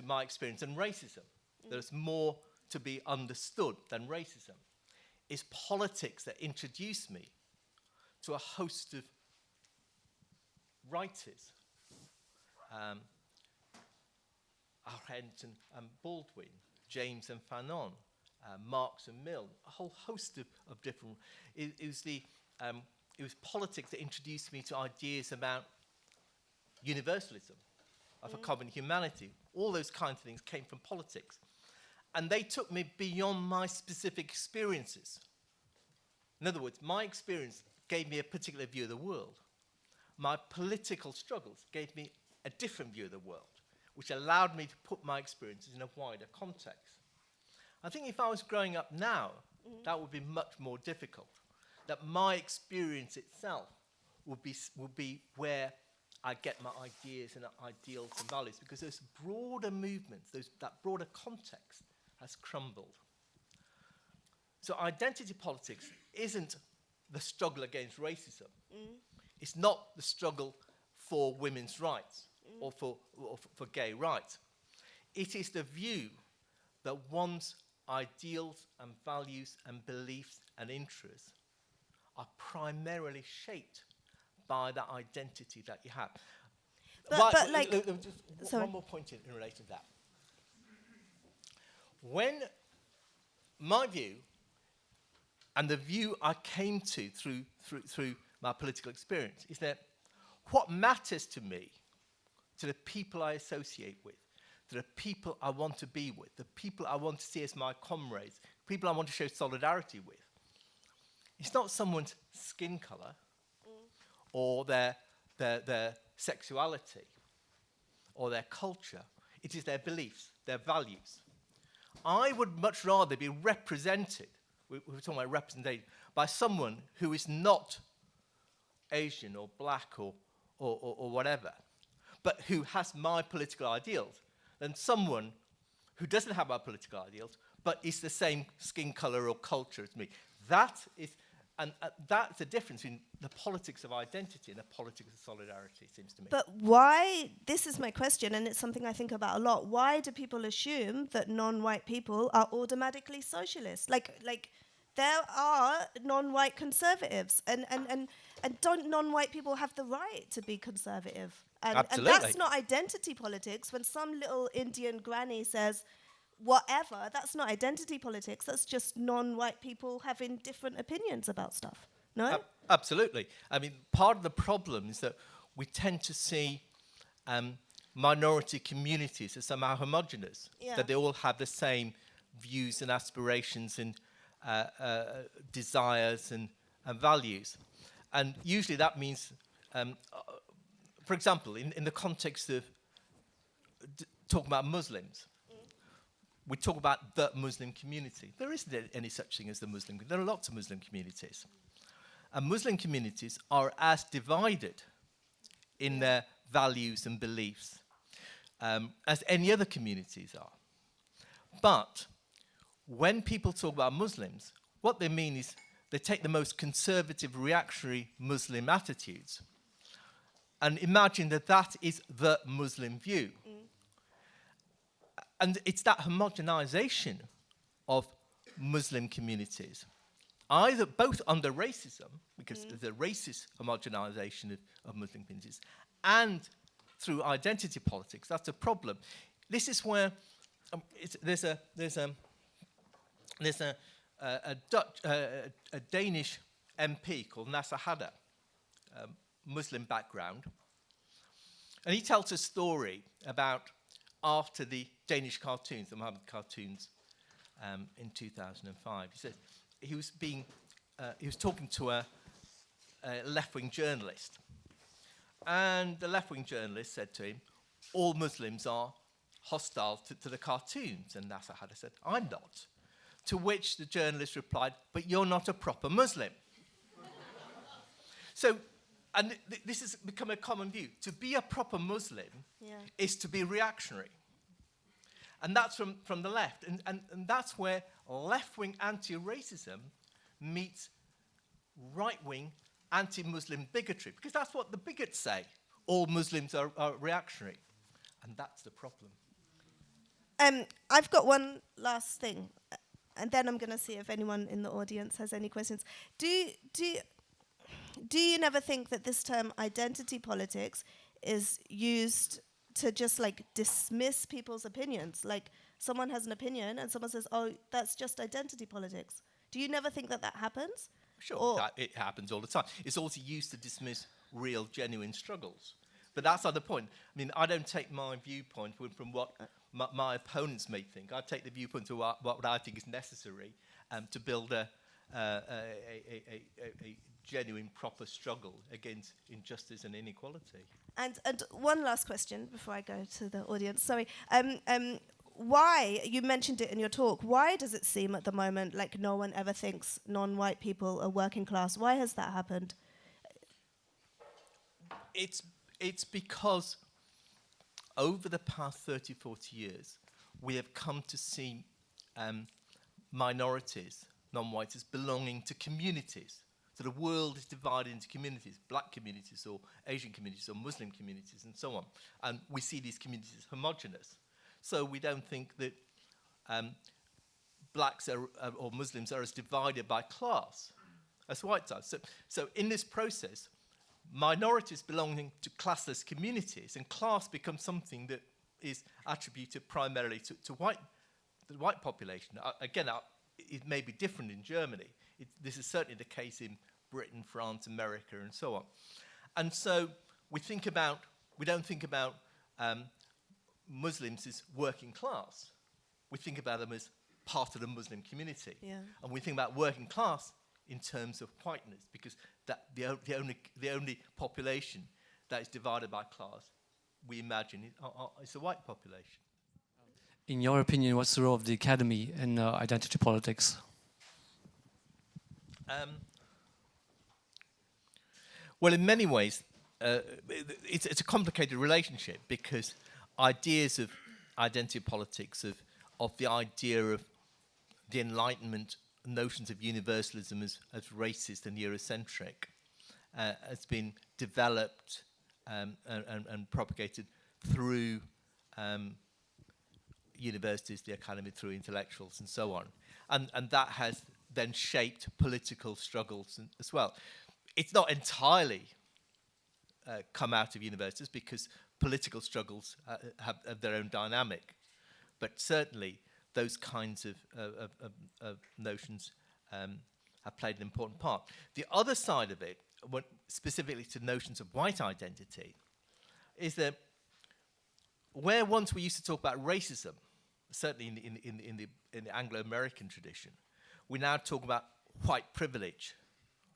my experience than racism. There was more to be understood than racism. It's politics that introduced me to a host of writers, Arendt and Baldwin, James and Fanon, Marx and Mill, a whole host of different. It was politics that introduced me to ideas about universalism, of a common humanity. All those kinds of things came from politics. And they took me beyond my specific experiences. In other words, my experience gave me a particular view of the world. My political struggles gave me a different view of the world, which allowed me to put my experiences in a wider context. I think if I was growing up now, that would be much more difficult. That my experience itself would be where I get my ideas and ideals and values, because those broader movements, that broader context has crumbled. So identity politics isn't the struggle against racism. It's not the struggle for women's rights or for gay rights. It is the view that one's ideals and values and beliefs and interests are primarily shaped by that identity that you have. But like, just one more point in relation to that. When my view, and the view I came to through my political experience, is that what matters to me, to the people I associate with, to the people I want to be with, the people I want to see as my comrades, people I want to show solidarity with, it's not someone's skin colour or their sexuality or their culture. It is their beliefs, their values. I would much rather be represented, we were talking about representation, by someone who is not Asian or black or whatever, but who has my political ideals, than someone who doesn't have my political ideals, but is the same skin colour or culture as me. That is, and that's the difference in the politics of identity and the politics of solidarity, it seems to me. But why, this is my question, and it's something I think about a lot, why do people assume that non-white people are automatically socialists? Like there are non-white conservatives, and don't non-white people have the right to be conservative? And that's not identity politics. When some little Indian granny says whatever, that's not identity politics. That's just non-white people having different opinions about stuff. No? Absolutely. I mean, part of the problem is that we tend to see minority communities as somehow homogenous, that they all have the same views and aspirations and desires and values. And usually that means, for example, in the context of talking about Muslims, we talk about the Muslim community. There isn't any such thing as the Muslim community. There are lots of Muslim communities. And Muslim communities are as divided in their values and beliefs as any other communities are. But when people talk about Muslims, what they mean is they take the most conservative, reactionary Muslim attitudes and imagine that that is the Muslim view. And it's that homogenization of Muslim communities either both under racism, because there's a racist homogenization of Muslim communities, and through identity politics. That's a problem. This is where there's a Danish MP called Nasser Hadda, Muslim background, and he tells a story about after the Danish cartoons, the Muhammad cartoons, in 2005. He said he was talking to a left-wing journalist, and the left-wing journalist said to him, "All Muslims are hostile to the cartoons." And Nasser Hadda said, "I'm not." To which the journalist replied, "But you're not a proper Muslim." So, and this has become a common view. To be a proper Muslim is to be reactionary. And that's from the left. And that's where left-wing anti-racism meets right-wing anti-Muslim bigotry. Because that's what the bigots say. All Muslims are reactionary. And that's the problem. I've got one last thing. And then I'm going to see if anyone in the audience has any questions. Do you never think that this term identity politics is used to just like dismiss people's opinions? Like someone has an opinion and someone says, "Oh, that's just identity politics." Do you never think that happens? Sure, it happens all the time. It's also used to dismiss real, genuine struggles. But that's not the point. I mean, I don't take my viewpoint from what my opponents may think. I take the viewpoint of what I think is necessary to build a genuine, proper struggle against injustice and inequality. And one last question before I go to the audience. Sorry. Why, you mentioned it in your talk, why does it seem at the moment like no one ever thinks non-white people are working class? Why has that happened? It's because over the past 30, 40 years, we have come to see minorities, non-whites, as belonging to communities. So the world is divided into communities, black communities or Asian communities or Muslim communities and so on. And we see these communities as homogenous. So we don't think that blacks or Muslims are as divided by class as whites are. So in this process, minorities belonging to classless communities and class becomes something that is attributed primarily to the white population. Again, it may be different in Germany. This is certainly the case in Britain, France, America, and so on. And so we don't think about Muslims as working class. We think about them as part of the Muslim community. Yeah. And we think about working class in terms of whiteness, because the only population that is divided by class, we imagine, is the white population. In your opinion, what's the role of the academy in identity politics? Well, in many ways, it's a complicated relationship, because ideas of identity politics, of the idea of the Enlightenment, notions of universalism as racist and Eurocentric, has been developed and propagated through universities, the academy, through intellectuals and so on. And that has then shaped political struggles as well. It's not entirely come out of universities, because political struggles have their own dynamic. But certainly those kinds of notions have played an important part. The other side of it, specifically to notions of white identity, is that where once we used to talk about racism, certainly in the Anglo-American tradition, we now talk about white privilege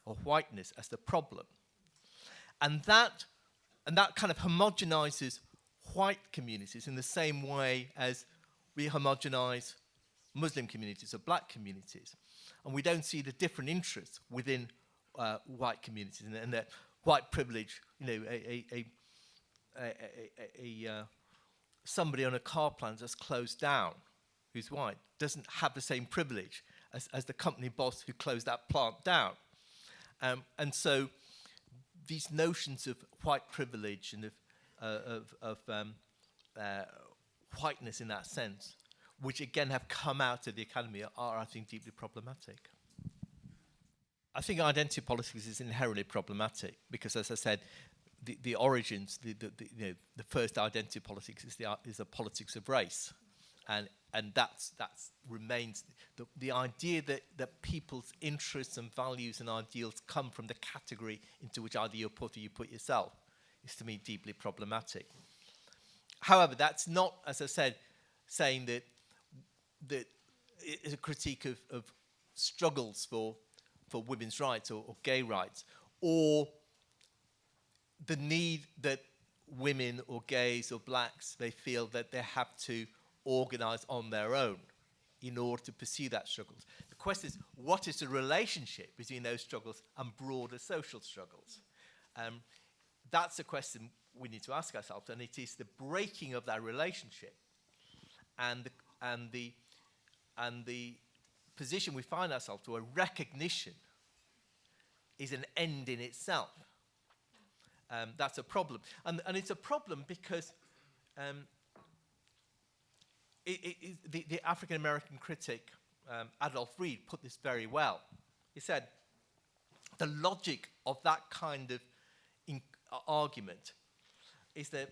or whiteness as the problem. And that kind of homogenizes white communities in the same way as we homogenize Muslim communities or black communities. And we don't see the different interests within white communities, and that white privilege, somebody on a car plant that's closed down who's white doesn't have the same privilege as the company boss who closed that plant down. And so these notions of white privilege and of whiteness in that sense, which again have come out of the academy, are, I think, deeply problematic. I think identity politics is inherently problematic because, as I said, the origins, the first identity politics is the politics of race, and that's remains the idea that people's interests and values and ideals come from the category into which either you're put or you put yourself is, to me, deeply problematic. However, that's not, as I said, saying that it's a critique of struggles for women's rights or gay rights, or the need that women or gays or blacks, they feel that they have to organise on their own in order to pursue that struggles. The question is, what is the relationship between those struggles and broader social struggles? That's a question we need to ask ourselves, and it is the breaking of that relationship and the position we find ourselves to, a recognition, is an end in itself. That's a problem. And it's a problem because the African-American critic Adolph Reed put this very well. He said, the logic of that kind of argument is that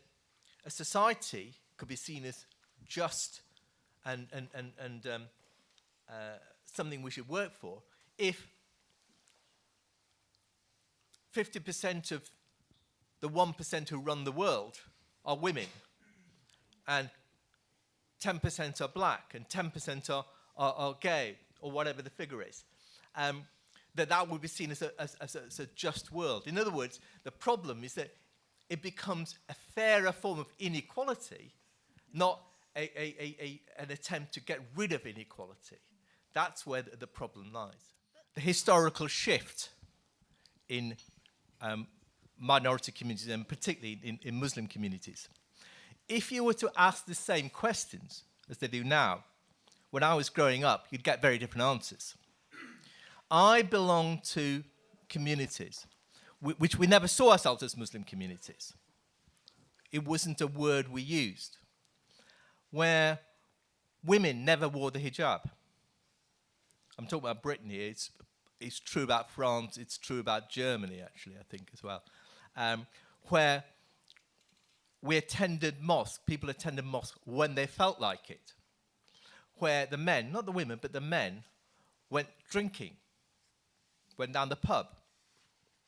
a society could be seen as just and something we should work for if 50% of the 1% who run the world are women, and 10% are black, and 10% are gay, or whatever the figure is. That would be seen as a just world. In other words, the problem is that it becomes a fairer form of inequality, not an attempt to get rid of inequality. That's where the problem lies. The historical shift in minority communities, and particularly in Muslim communities. If you were to ask the same questions as they do now, when I was growing up, you'd get very different answers. I belong to communities which we never saw ourselves as Muslim communities. It wasn't a word we used. Where women never wore the hijab. I'm talking about Britain here. It's true about France. It's true about Germany, actually, I think, as well. Where we attended mosque, people attended mosque when they felt like it. Where the men, not the women, but the men, went drinking, went down the pub,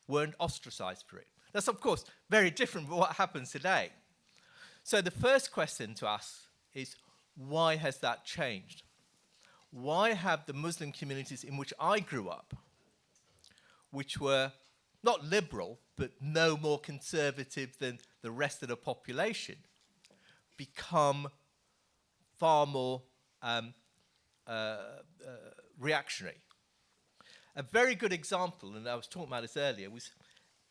weren't ostracized for it. That's, of course, very different from what happens today. So the first question to ask is, why has that changed? Why have the Muslim communities in which I grew up, which were not liberal, but no more conservative than the rest of the population, become far more reactionary? A very good example, and I was talking about this earlier, was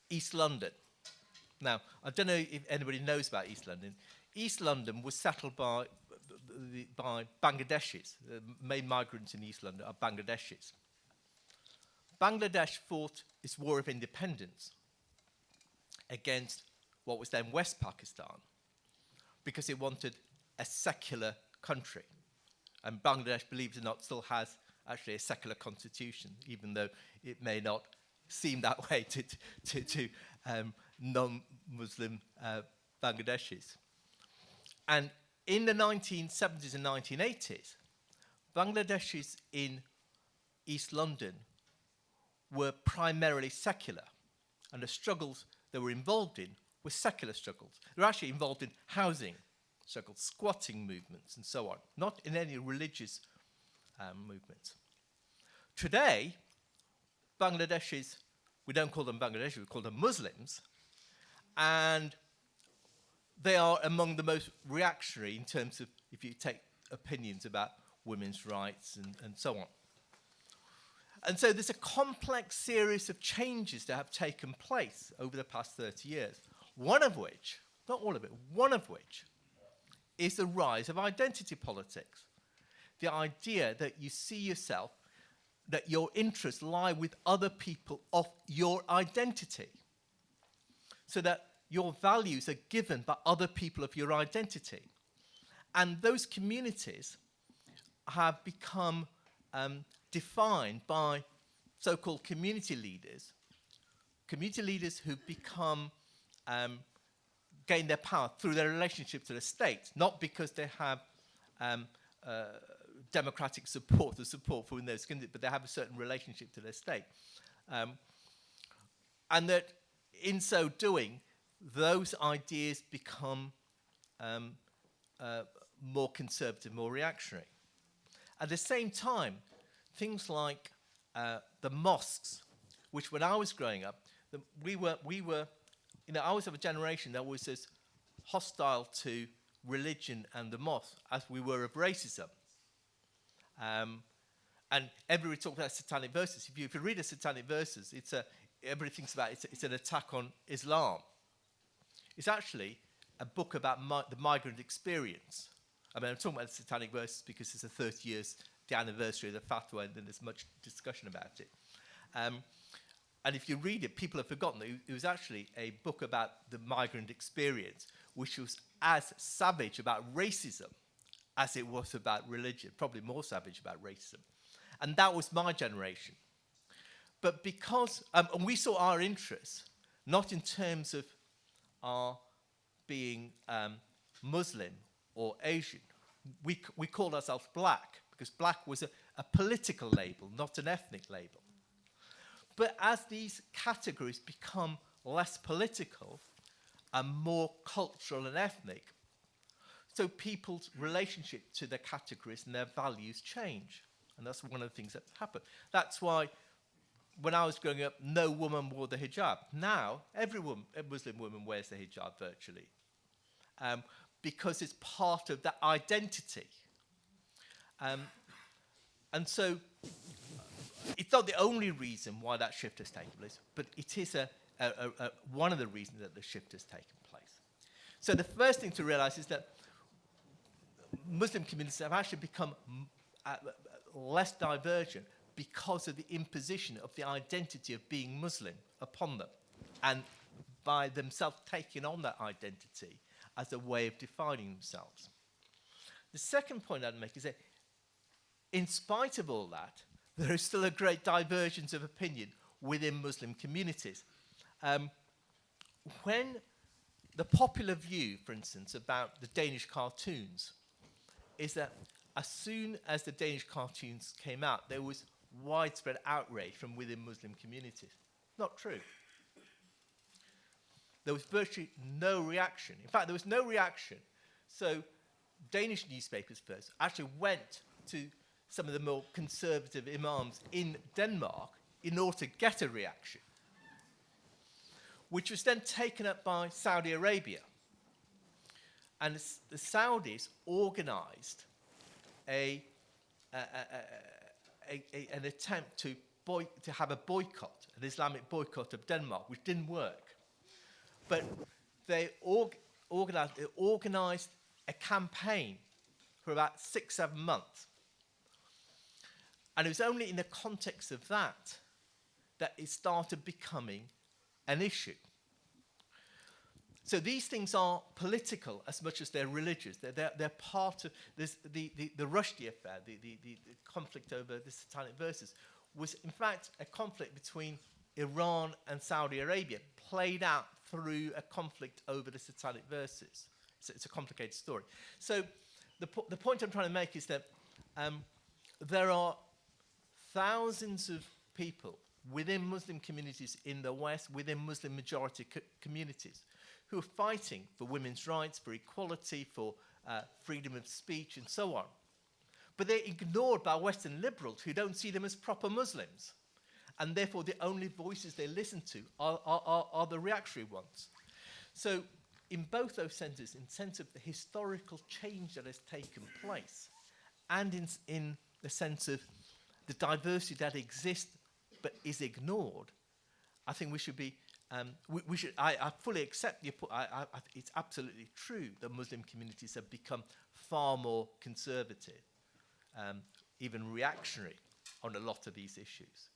East London. Now, I don't know if anybody knows about East London. East London was settled by Bangladeshis. The main migrants in East London are Bangladeshis. Bangladesh fought its war of independence against what was then West Pakistan because it wanted a secular country. And Bangladesh, believe it or not, still has actually a secular constitution, even though it may not seem that way to non-Muslim Bangladeshis. And in the 1970s and 1980s, Bangladeshis in East London were primarily secular, and the struggles they were involved in were secular struggles. They were actually involved in housing struggles, squatting movements, and so on, not in any religious movements. Today, Bangladeshis, we don't call them Bangladeshis, we call them Muslims, and they are among the most reactionary in terms of, if you take opinions about women's rights and so on. And so there's a complex series of changes that have taken place over the past 30 years, one of which, not all of it, one of which is the rise of identity politics. The idea that you see yourself, that your interests lie with other people of your identity, so that your values are given by other people of your identity. And those communities have become defined by so-called community leaders who've become, gain their power through their relationship to the state, not because they have democratic support or support for those communities, but they have a certain relationship to their state. And that in so doing, those ideas become more conservative, more reactionary. At the same time, things like the mosques, which when I was growing up, we were, I was of a generation that was as hostile to religion and the mosque as we were of racism. And everybody talks about satanic verses. If you read the satanic verses, everybody thinks about it's an attack on Islam. It's actually a book about the migrant experience. I mean, I'm talking about the satanic verses because it's the 30 years, the anniversary of the fatwa, and then there's much discussion about it. And if you read it, people have forgotten that it was actually a book about the migrant experience, which was as savage about racism as it was about religion, probably more savage about racism. And that was my generation. But because, and we saw our interests, not in terms of our being Muslim or Asian. We called ourselves black, because black was a political label, not an ethnic label. But as these categories become less political and more cultural and ethnic, so people's relationship to their categories and their values change. And that's one of the things that happen. That's why when I was growing up, no woman wore the hijab. Now, every Muslim woman wears the hijab virtually, because it's part of that identity. And so it's not the only reason why that shift has taken place, but it is one of the reasons that the shift has taken place. So the first thing to realize is that Muslim communities have actually become less divergent because of the imposition of the identity of being Muslim upon them, and by themselves taking on that identity as a way of defining themselves. The second point I'd make is that in spite of all that, there is still a great divergence of opinion within Muslim communities. When the popular view, for instance, about the Danish cartoons is that as soon as the Danish cartoons came out, there was widespread outrage from within Muslim communities. Not true. There was virtually no reaction. In fact, there was no reaction. So Danish newspapers first actually went to some of the more conservative imams in Denmark in order to get a reaction, which was then taken up by Saudi Arabia. And the Saudis organized an attempt to have a boycott, an Islamic boycott of Denmark, which didn't work. But they organized a campaign for about 6-7 months. And it was only in the context of that that it started becoming an issue. So these things are political as much as they're religious. They're part of this, the Rushdie affair, the conflict over the satanic verses, was in fact a conflict between Iran and Saudi Arabia, played out through a conflict over the satanic verses. So it's a complicated story. So the point I'm trying to make is that there are thousands of people within Muslim communities in the West, within Muslim majority communities, who are fighting for women's rights, for equality, for freedom of speech, and so on. But they're ignored by Western liberals who don't see them as proper Muslims. And therefore, the only voices they listen to are the reactionary ones. So in both those senses, in the sense of the historical change that has taken place, and in the sense of the diversity that exists but is ignored, I think we should be, I fully accept it's absolutely true that Muslim communities have become far more conservative, even reactionary on a lot of these issues.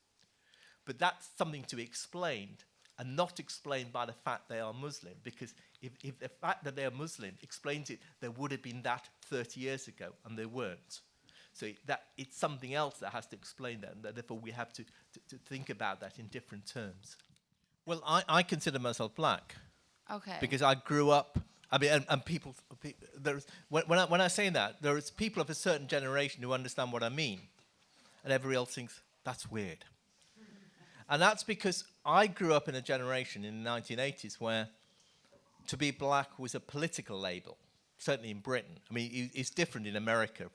But that's something to be explained, and not explained by the fact they are Muslim, because if the fact that they are Muslim explains it, there would have been that 30 years ago, and they weren't. So that it's something else that has to explain that, and that therefore we have to think about that in different terms. Well, I consider myself black. Okay. Because I grew up, I mean, and people there's, when I say that, there's people of a certain generation who understand what I mean, and everybody else thinks, that's weird. And that's because I grew up in a generation in the 1980s where to be black was a political label, certainly in Britain. I mean, it's different in America, of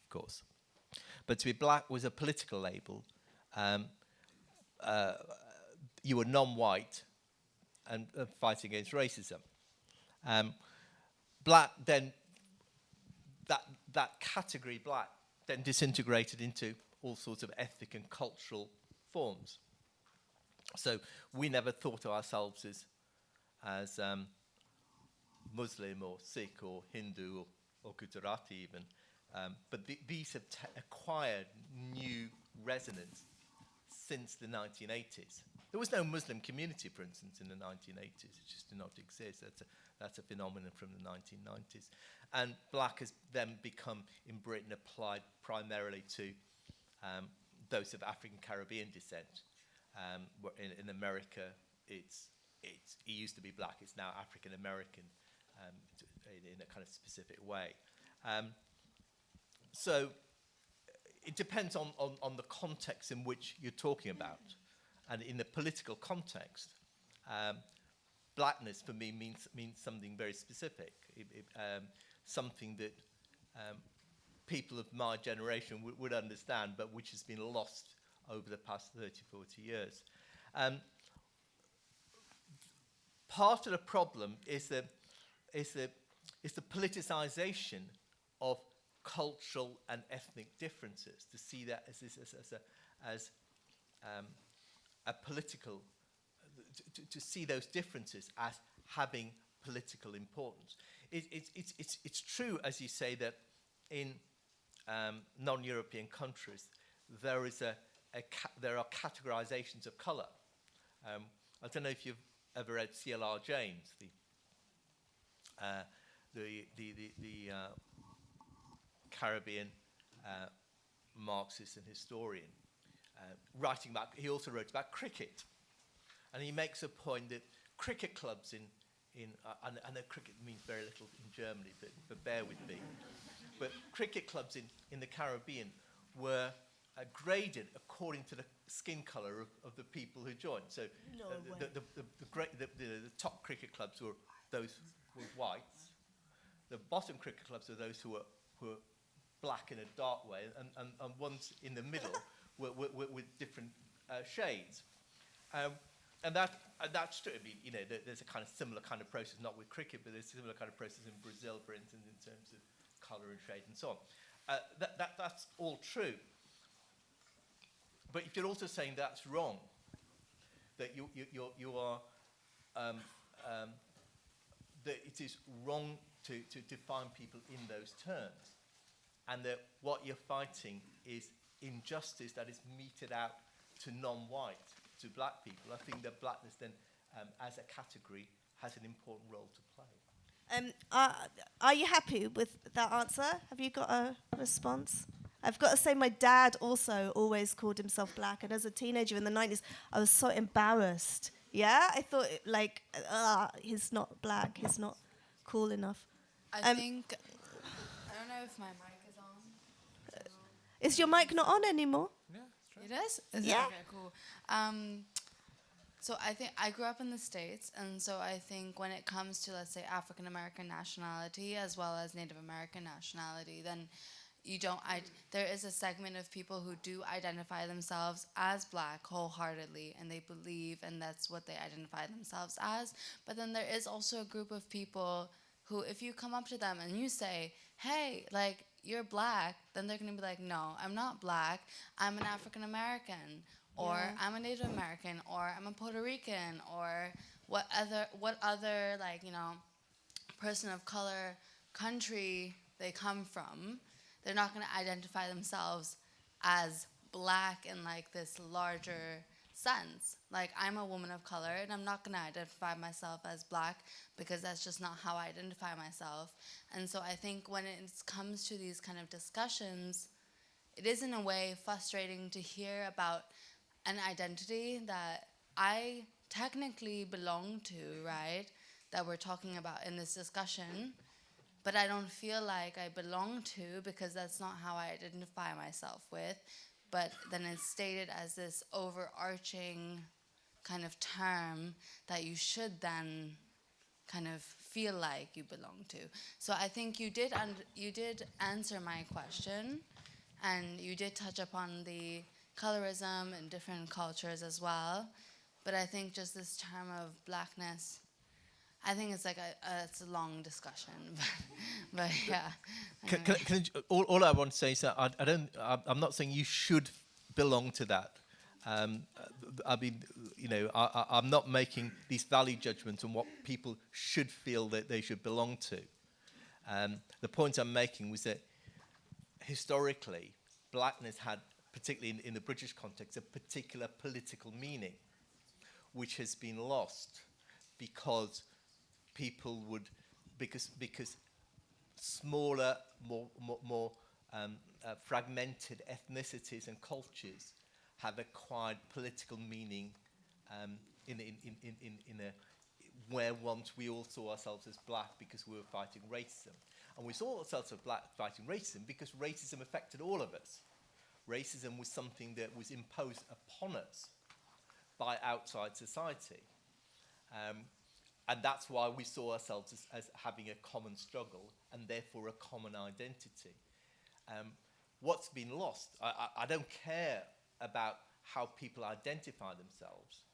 course. But to be black was a political label. You were non-white and fighting against racism. Black then, that category black then disintegrated into all sorts of ethnic and cultural forms. So we never thought of ourselves as Muslim or Sikh or Hindu or Gujarati even. But these have acquired new resonance since the 1980s. There was no Muslim community, for instance, in the 1980s. It just did not exist. That's a phenomenon from the 1990s. And black has then become, in Britain, applied primarily to those of African Caribbean descent. In America, it used to be black. It's now African American in a kind of specific way. So it depends on the context in which you're talking about. And in the political context, blackness for me means something very specific, something that people of my generation would understand, but which has been lost over the past 30, 40 years. Part of the problem is the politicization of cultural and ethnic differences, to see that as a political, to see those differences as having political importance. It's true, as you say, that in non-European countries there are categorizations of color. I don't know if you've ever read C.L.R. James, the Caribbean Marxist and historian. Writing about, he also wrote about cricket, and he makes a point that cricket clubs I know cricket means very little in Germany, but bear with me. But cricket clubs in the Caribbean were graded according to the skin color of the people who joined. So the top cricket clubs were those with whites. The bottom cricket clubs are those who were black in a dark way, and ones in the middle with different shades. And that's true. I mean, there's a kind of similar kind of process, not with cricket, but there's a similar kind of process in Brazil, for instance, in terms of colour and shade and so on. That's all true. But if you're also saying that's wrong, that you are that it is wrong to define people in those terms, and that what you're fighting is injustice that is meted out to non-white, to black people, I think that blackness then, as a category, has an important role to play. Are you happy with that answer? Have you got a response? I've got to say my dad also always called himself black, and as a teenager in the 90s, I was so embarrassed. Yeah? I thought, he's not black, he's not cool enough. I think, I don't know if my mic is on. Is your mic not on anymore? Yeah, it is? Yeah. Okay, cool. So I think I grew up in the States, and so I think when it comes to, let's say, African American nationality as well as Native American nationality, then there is a segment of people who do identify themselves as black wholeheartedly, and they believe, and that's what they identify themselves as. But then there is also a group of people who, if you come up to them and you say, hey, you're black, then they're going to be like, no, I'm not black, I'm an African American, or I'm a Native American, or I'm a Puerto Rican, or what other person of color country they come from. They're not going to identify themselves as black in this larger sense. I'm a woman of color, and I'm not going to identify myself as black because that's just not how I identify myself. And so I think when it comes to these kind of discussions, it is in a way frustrating to hear about an identity that I technically belong to, right? That we're talking about in this discussion, but I don't feel like I belong to because that's not how I identify myself with. But then it's stated as this overarching kind of term that you should then kind of feel like you belong to. So I think you did answer my question, and you did touch upon the colorism in different cultures as well. But I think just this term of blackness, I think it's like it's a long discussion, but yeah. All I want to say is that I'm not saying you should belong to that. I mean, you know, I'm not making these value judgments on what people should feel that they should belong to. The point I'm making was that historically, blackness had, particularly in the British context, a particular political meaning, which has been lost because people would, because smaller, more fragmented ethnicities and cultures have acquired political meaning in a where once we all saw ourselves as black because we were fighting racism. And we saw ourselves as black fighting racism because racism affected all of us. Racism was something that was imposed upon us by outside society. And that's why we saw ourselves as having a common struggle and therefore a common identity. What's been lost, I don't care about how people identify themselves.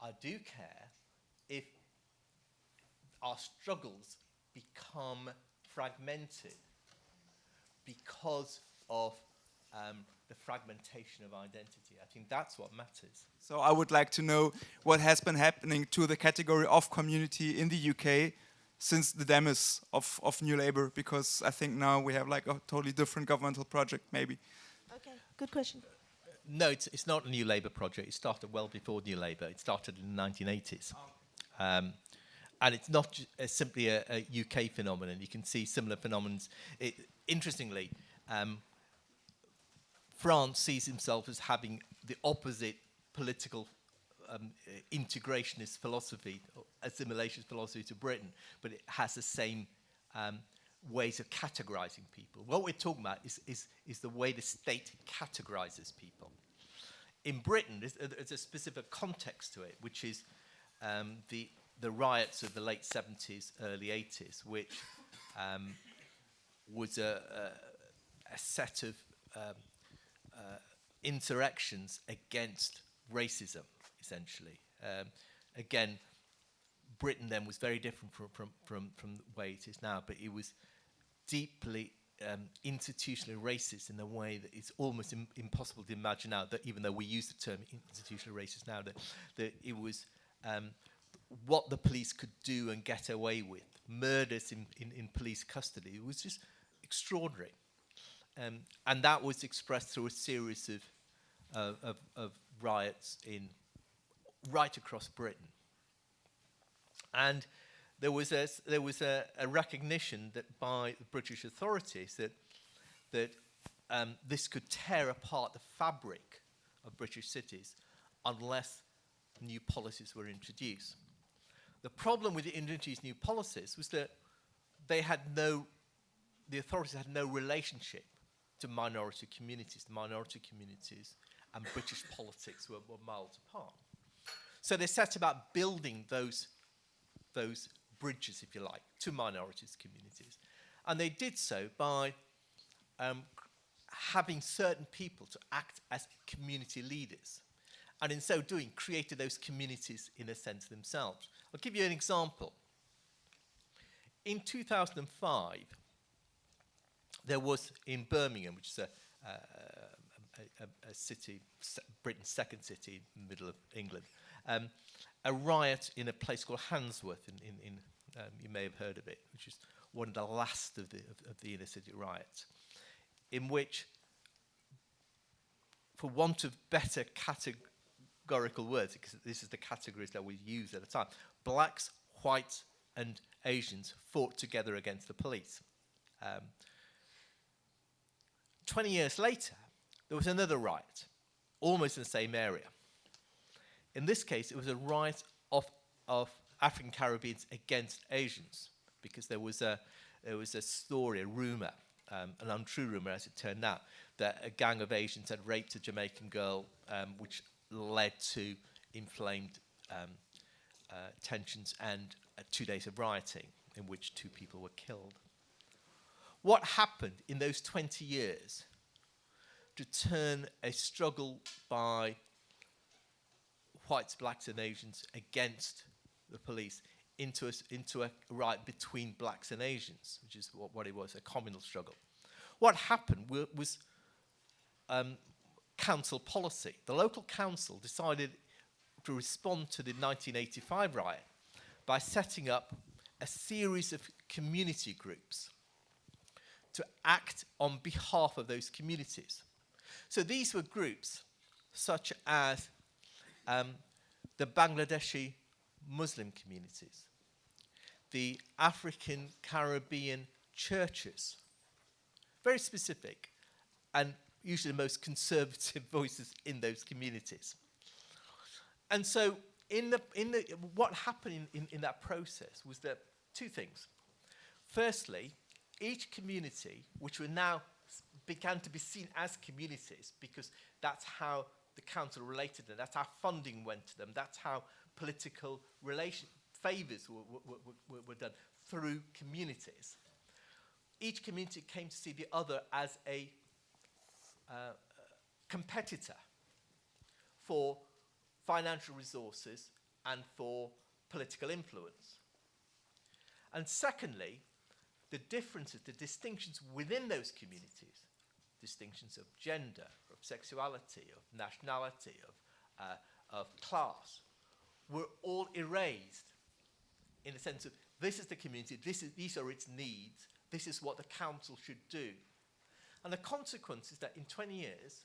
I do care if our struggles become fragmented because of the fragmentation of identity. I think that's what matters. So I would like to know what has been happening to the category of community in the UK since the demise of New Labour, because I think now we have like a totally different governmental project, maybe. Okay, good question. No, it's not a New Labour project. It started well before New Labour. It started in the 1980s. And it's not simply a UK phenomenon. You can see similar phenomena. Interestingly, France sees himself as having the opposite political integrationist philosophy, assimilation philosophy to Britain, but it has the same ways of categorizing people. What we're talking about is the way the state categorizes people. In Britain, there's a specific context to it, which is the riots of the late 70s, early 80s, which was a set of insurrections against racism, essentially. Again, Britain then was very different from the way it is now, but it was deeply institutionally racist in a way that it's almost impossible to imagine now, that even though we use the term institutionally racist now, that it was what the police could do and get away with. Murders in police custody, it was just extraordinary. And that was expressed through a series of riots right across Britain. And there was a recognition that by the British authorities that this could tear apart the fabric of British cities unless new policies were introduced. The problem with the introduced new policies was that the authorities had no relationship to minority communities. The minority communities and British politics were miles apart. So they set about building those bridges, if you like, to minorities communities. And they did so by having certain people to act as community leaders. And in so doing, created those communities in a sense themselves. I'll give you an example. In 2005, there was in Birmingham, which is a city, Britain's second city in the middle of England, a riot in a place called Handsworth. You may have heard of it, which is one of the last of the inner city riots, in which, for want of better categorical words, because this is the categories that we use at the time, blacks, whites, and Asians fought together against the police. 20 years later, there was another riot, almost in the same area. In this case, it was a riot of African Caribbeans against Asians, because there was a story, a rumor, an untrue rumor as it turned out, that a gang of Asians had raped a Jamaican girl, which led to inflamed tensions and 2 days of rioting in which 2 people were killed. What happened in those 20 years to turn a struggle by whites, blacks and Asians against the police into a riot between blacks and Asians, which is what it was, a communal struggle? What happened was council policy. The local council decided to respond to the 1985 riot by setting up a series of community groups to act on behalf of those communities. So these were groups such as the Bangladeshi Muslim communities, the African Caribbean churches, very specific, and usually the most conservative voices in those communities. And so what happened in that process was that 2 things. Firstly, each community, which were now began to be seen as communities, because that's how the council related to them, that's how funding went to them, that's how political favours were done through communities. Each community came to see the other as a competitor for financial resources and for political influence. And secondly, the differences, the distinctions within those communities, distinctions of gender, of sexuality, of nationality, of class, were all erased in the sense of this is the community, these are its needs, this is what the council should do. And the consequence is that in 20 years,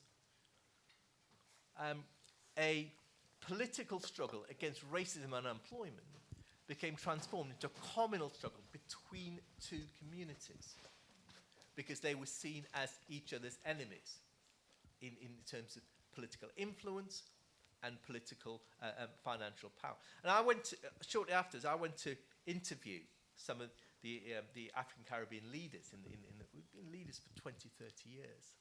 a political struggle against racism and unemployment became transformed into a communal struggle between 2 communities, because they were seen as each other's enemies in terms of political influence and political financial power. And I went to, shortly after, I went to interview some of the African Caribbean leaders. We've been leaders for 20, 30 years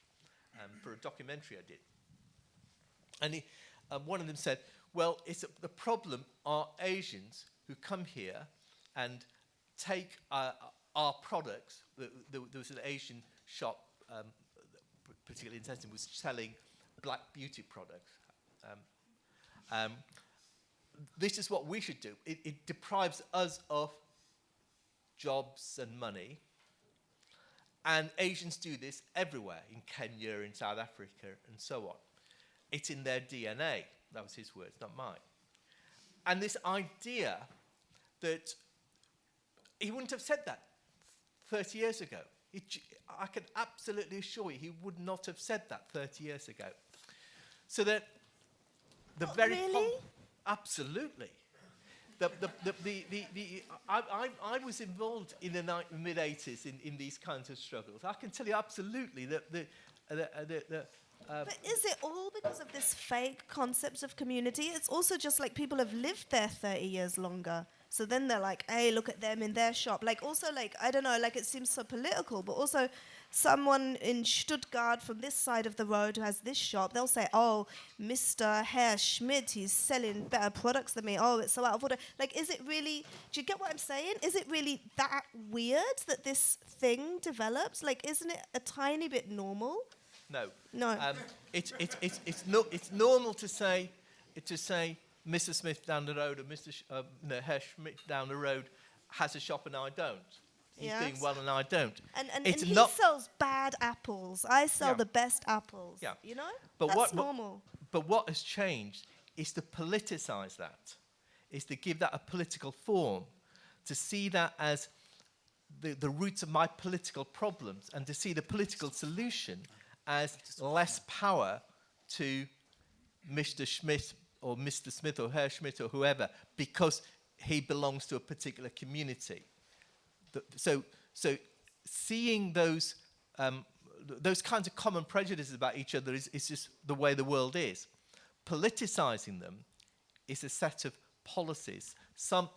for a documentary I did. And one of them said, well, the problem are Asians who come here and take our products. There was an Asian shop, particularly in Sensing, was selling black beauty products. This is what we should do. It deprives us of jobs and money. And Asians do this everywhere, in Kenya, in South Africa, and so on. It's in their DNA. That was his words, not mine. And this idea that he wouldn't have said that 30 years ago. I can absolutely assure you he would not have said that 30 years ago. So that the very... Really? Absolutely. I was involved in the mid-80s in these kinds of struggles. I can tell you absolutely that but is it all because of this fake concept of community? It's also just like people have lived there 30 years longer. So then they're like, hey, look at them in their shop. Like also like, I don't know, like it seems so political, but also someone in Stuttgart from this side of the road who has this shop, they'll say, oh, Mr. Herr Schmidt, he's selling better products than me. Oh, it's so out of order. Like, is it really, do you get what I'm saying? Is it really that weird that this thing develops? Like, isn't it a tiny bit normal? No. It's normal to say Mr. Smith down the road or Mr. Herr Schmidt down the road has a shop and I don't. He's doing well and I don't. And he sells bad apples. I sell the best apples. Yeah. You know? But that's normal. But what has changed is to politicize that, is to give that a political form, to see that as the roots of my political problems and to see the political solution as less power to Mr. Schmidt or Mr. Smith or Herr Schmidt or whoever because he belongs to a particular community. So seeing those those kinds of common prejudices about each other is just the way the world is. Politicizing them is a set of policies, some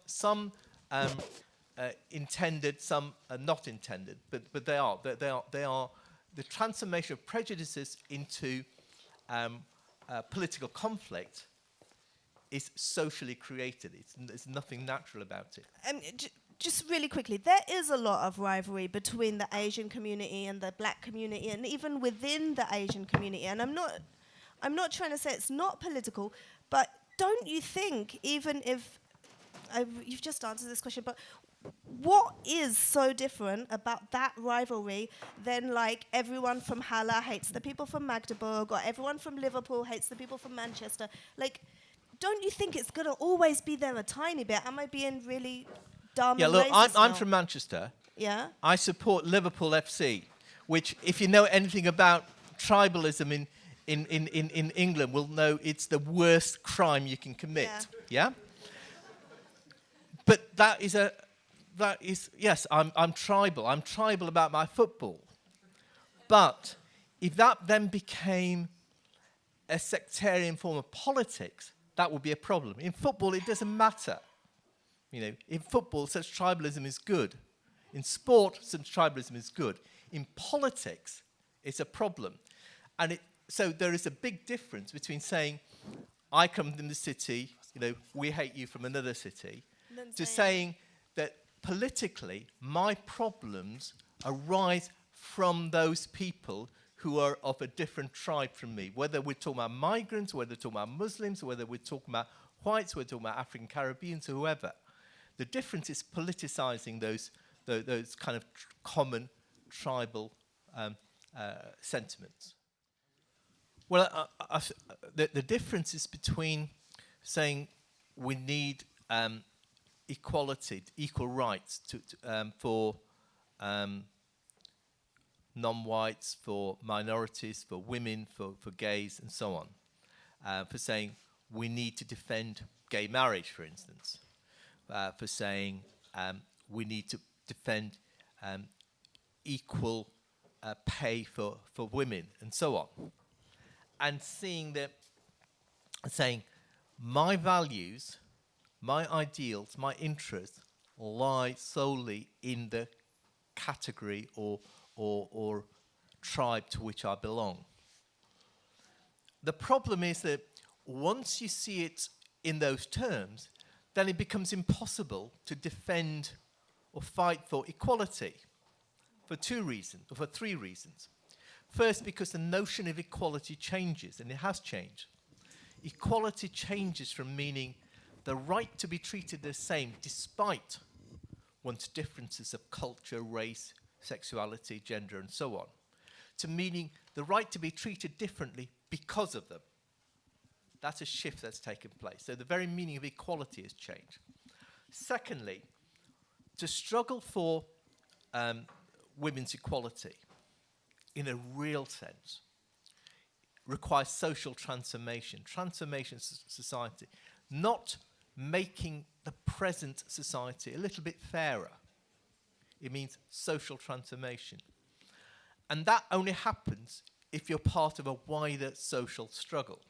intended, some are not intended, but they are the transformation of prejudices into political conflict is socially created. There's nothing natural about it. Just really quickly, there is a lot of rivalry between the Asian community and the black community, and even within the Asian community. And I'm not trying to say it's not political, but don't you think, even if you've just answered this question, but what is so different about that rivalry than like everyone from Halle hates the people from Magdeburg, or everyone from Liverpool hates the people from Manchester? Like, don't you think it's going to always be there a tiny bit? Am I being really dumb? Yeah, and look, racist I'm now? from Manchester. Yeah. I support Liverpool FC, which, if you know anything about tribalism in England, will know it's the worst crime you can commit. Yeah? But yes, I'm tribal. I'm tribal about my football. But if that then became a sectarian form of politics, that would be a problem. In football, it doesn't matter. You know, in football, such tribalism is good. In sport, such tribalism is good. In politics, it's a problem. And so there is a big difference between saying, I come from the city, you know, we hate you from another city, to saying that politically, my problems arise from those people who are of a different tribe from me, whether we're talking about migrants, whether we're talking about Muslims, whether we're talking about whites, whether we're talking about African Caribbeans, or whoever. The difference is politicizing those kind of common tribal sentiments. Well, the difference is between saying we need equality, equal rights for non-whites, for minorities, for women, for gays, and so on. For saying we need to defend gay marriage, for instance. For saying we need to defend equal pay for women, and so on. And seeing that, saying my values, my ideals, my interests lie solely in the category or tribe to which I belong. The problem is that once you see it in those terms, then it becomes impossible to defend or fight for equality for three reasons. First, because the notion of equality changes, and it has changed. Equality changes from meaning the right to be treated the same despite one's differences of culture, race, sexuality, gender, and so on, to meaning the right to be treated differently because of them. That's a shift that's taken place. So the very meaning of equality has changed. Secondly, to struggle for women's equality in a real sense requires social transformation of society, not making the present society a little bit fairer. It means social transformation. And that only happens if you're part of a wider social struggle.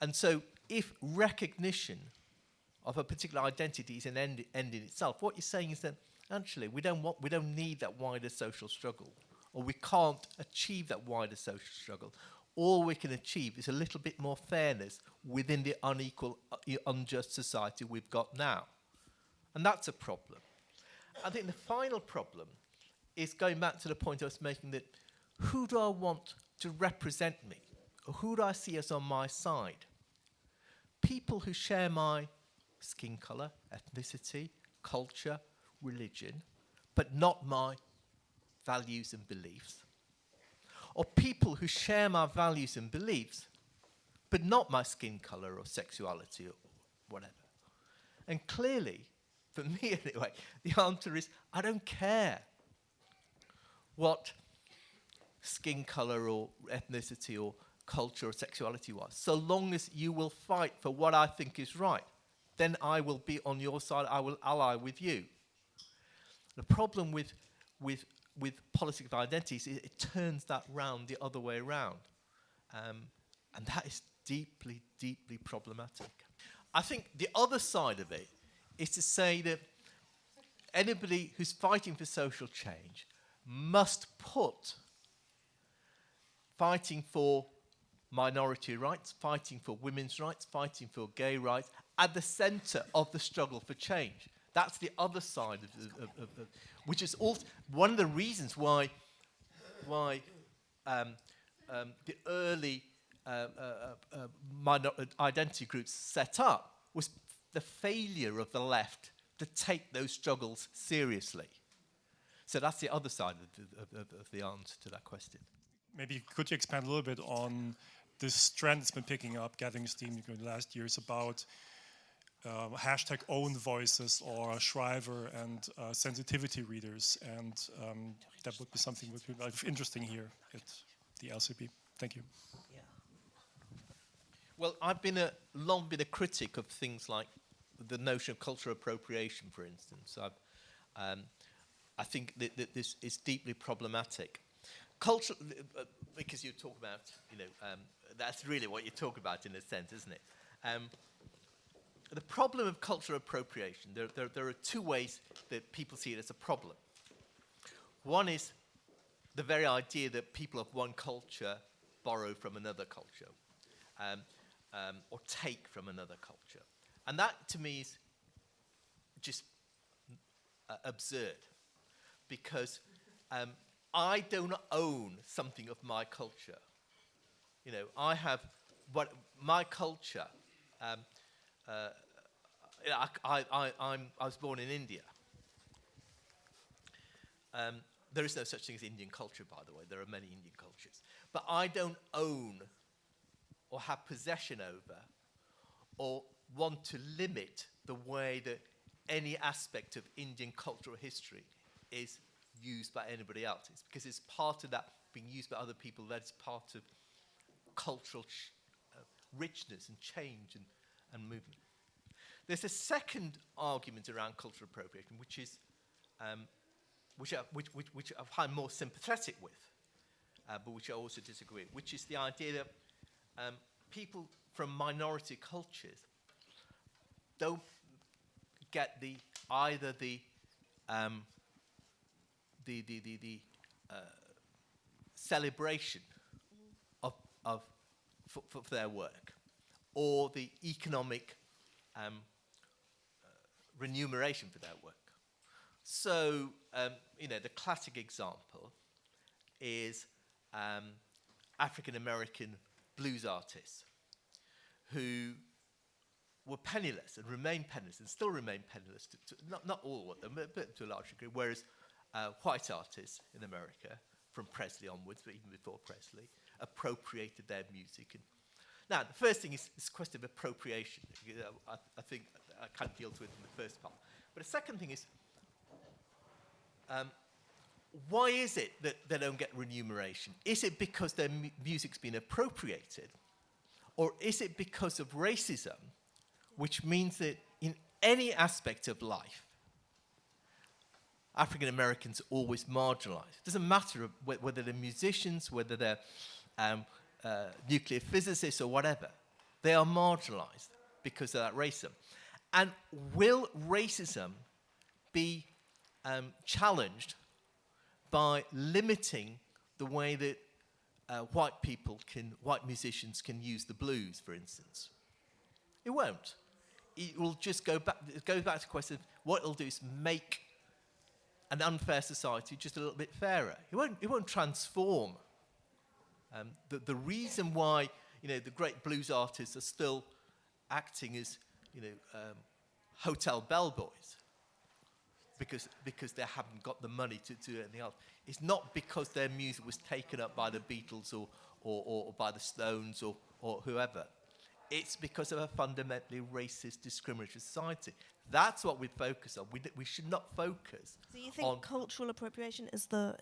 And so if recognition of a particular identity is an end in itself, what you're saying is that actually we don't need that wider social struggle, or we can't achieve that wider social struggle. All we can achieve is a little bit more fairness within the unequal, unjust society we've got now. And that's a problem. I think the final problem is going back to the point I was making, that who do I want to represent me? Or who do I see as on my side? People who share my skin colour, ethnicity, culture, religion, but not my values and beliefs. Or people who share my values and beliefs, but not my skin colour or sexuality or whatever. And clearly, for me anyway, the answer is I don't care what skin colour or ethnicity or culture or sexuality was, so long as you will fight for what I think is right, then I will be on your side, I will ally with you. The problem with with politics of identities, it turns that round the other way around. And that is deeply, deeply problematic. I think the other side of it is to say that anybody who's fighting for social change must put fighting for minority rights, fighting for women's rights, fighting for gay rights at the centre of the struggle for change. That's the other side of which is also one of the reasons why the early identity groups set up was the failure of the left to take those struggles seriously. So that's the other side of the answer to that question. Maybe could you expand a little bit on this trend that's been picking up, gathering steam in the last years about hashtag own voices or Shriver and sensitivity readers, and that would be something that would be interesting here at the LCP. Thank you. Yeah. Well, I've long been a critic of things like the notion of cultural appropriation, for instance. I think that this is deeply problematic. Culture, because you talk about, that's really what you talk about in a sense, isn't it? The problem of cultural appropriation, there are two ways that people see it as a problem. One is the very idea that people of one culture borrow from another culture, or take from another culture. And that, to me, is just absurd, because I don't own something of my culture. I have what my culture. I was born in India. There is no such thing as Indian culture, by the way. There are many Indian cultures. But I don't own or have possession over or want to limit the way that any aspect of Indian cultural history is used by anybody else. It's because it's part of that being used by other people that is part of cultural richness and change and movement. There's a second argument around cultural appropriation, which is which I find more sympathetic with, but which I also disagree with, which is the idea that people from minority cultures don't get either the celebration for their work, or the economic remuneration for their work. So, the classic example is African American blues artists who were penniless and remain penniless and still remain penniless, not all of them, but to a large degree, whereas white artists in America, from Presley onwards, but even before Presley, appropriated their music. Now, the first thing is this question of appropriation. I think I can't deal with it in the first part. But the second thing is, why is it that they don't get remuneration? Is it because their music's been appropriated? Or is it because of racism, which means that in any aspect of life, African Americans are always marginalized? It doesn't matter whether they're musicians, whether they're nuclear physicists or whatever. They are marginalized because of that racism. And will racism be challenged by limiting the way that white musicians can use the blues, for instance? It won't. It will just go back to the question of what it'll do is make an unfair society just a little bit fairer. It won't transform. The reason why the great blues artists are still acting as hotel bellboys because they haven't got the money to do anything else. It's not because their music was taken up by the Beatles or by the Stones or whoever. It's because of a fundamentally racist, discriminatory society. That's what we focus on. We should not focus. So you think cultural appropriation is the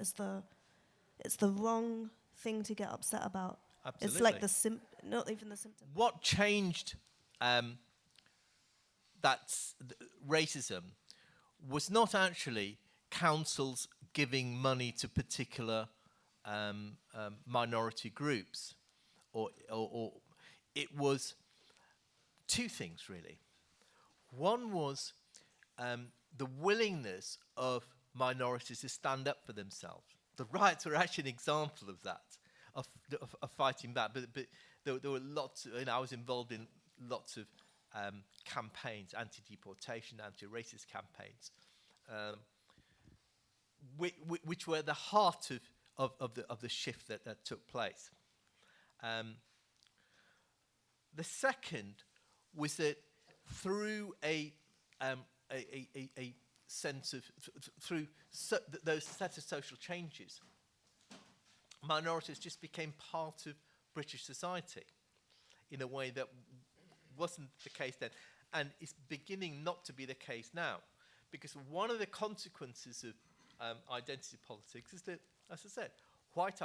wrong thing to get upset about? Absolutely. It's like not even the symptom. What changed racism was not actually councils giving money to particular minority groups, or it was two things really. One was the willingness of minorities to stand up for themselves. The riots were actually an example of that, of fighting back. But there were lots. I was involved in lots of campaigns, anti-deportation, anti-racist campaigns, which were the heart of the shift that took place. The second was that through a sense of those set of social changes, minorities just became part of British society in a way that wasn't the case then, and it's beginning not to be the case now, because one of the consequences of identity politics is that, as I said, white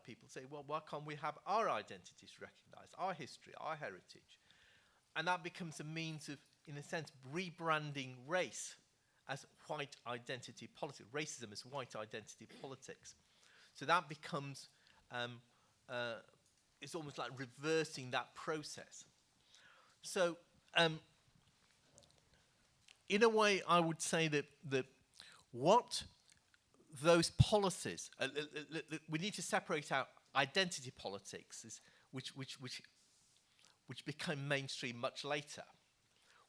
people say, well, why can't we have our identities recognised, our history, our heritage? And that becomes a means of, in a sense, rebranding race as white identity politics, racism as white identity politics. So that becomes, it's almost like reversing that process. So, in a way, I would say that what those policies, we need to separate out identity politics, which became mainstream much later,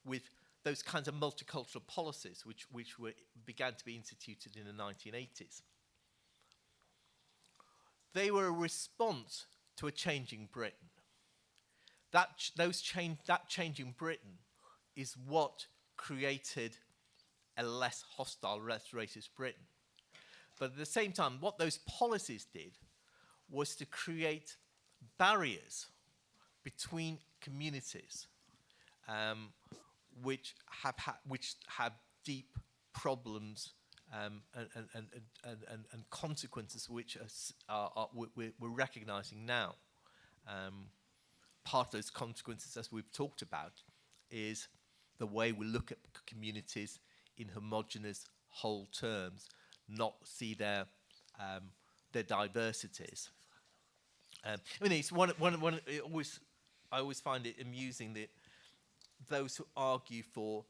with those kinds of multicultural policies which began to be instituted in the 1980s. They were a response to a changing Britain. That changing Britain is what created a less hostile, less racist Britain. But at the same time, what those policies did was to create barriers between communities which have deep problems and consequences which we're recognizing now. Part of those consequences, as we've talked about, is the way we look at communities in homogeneous whole terms, not see their diversities. I mean, it's I always find it amusing that those who argue for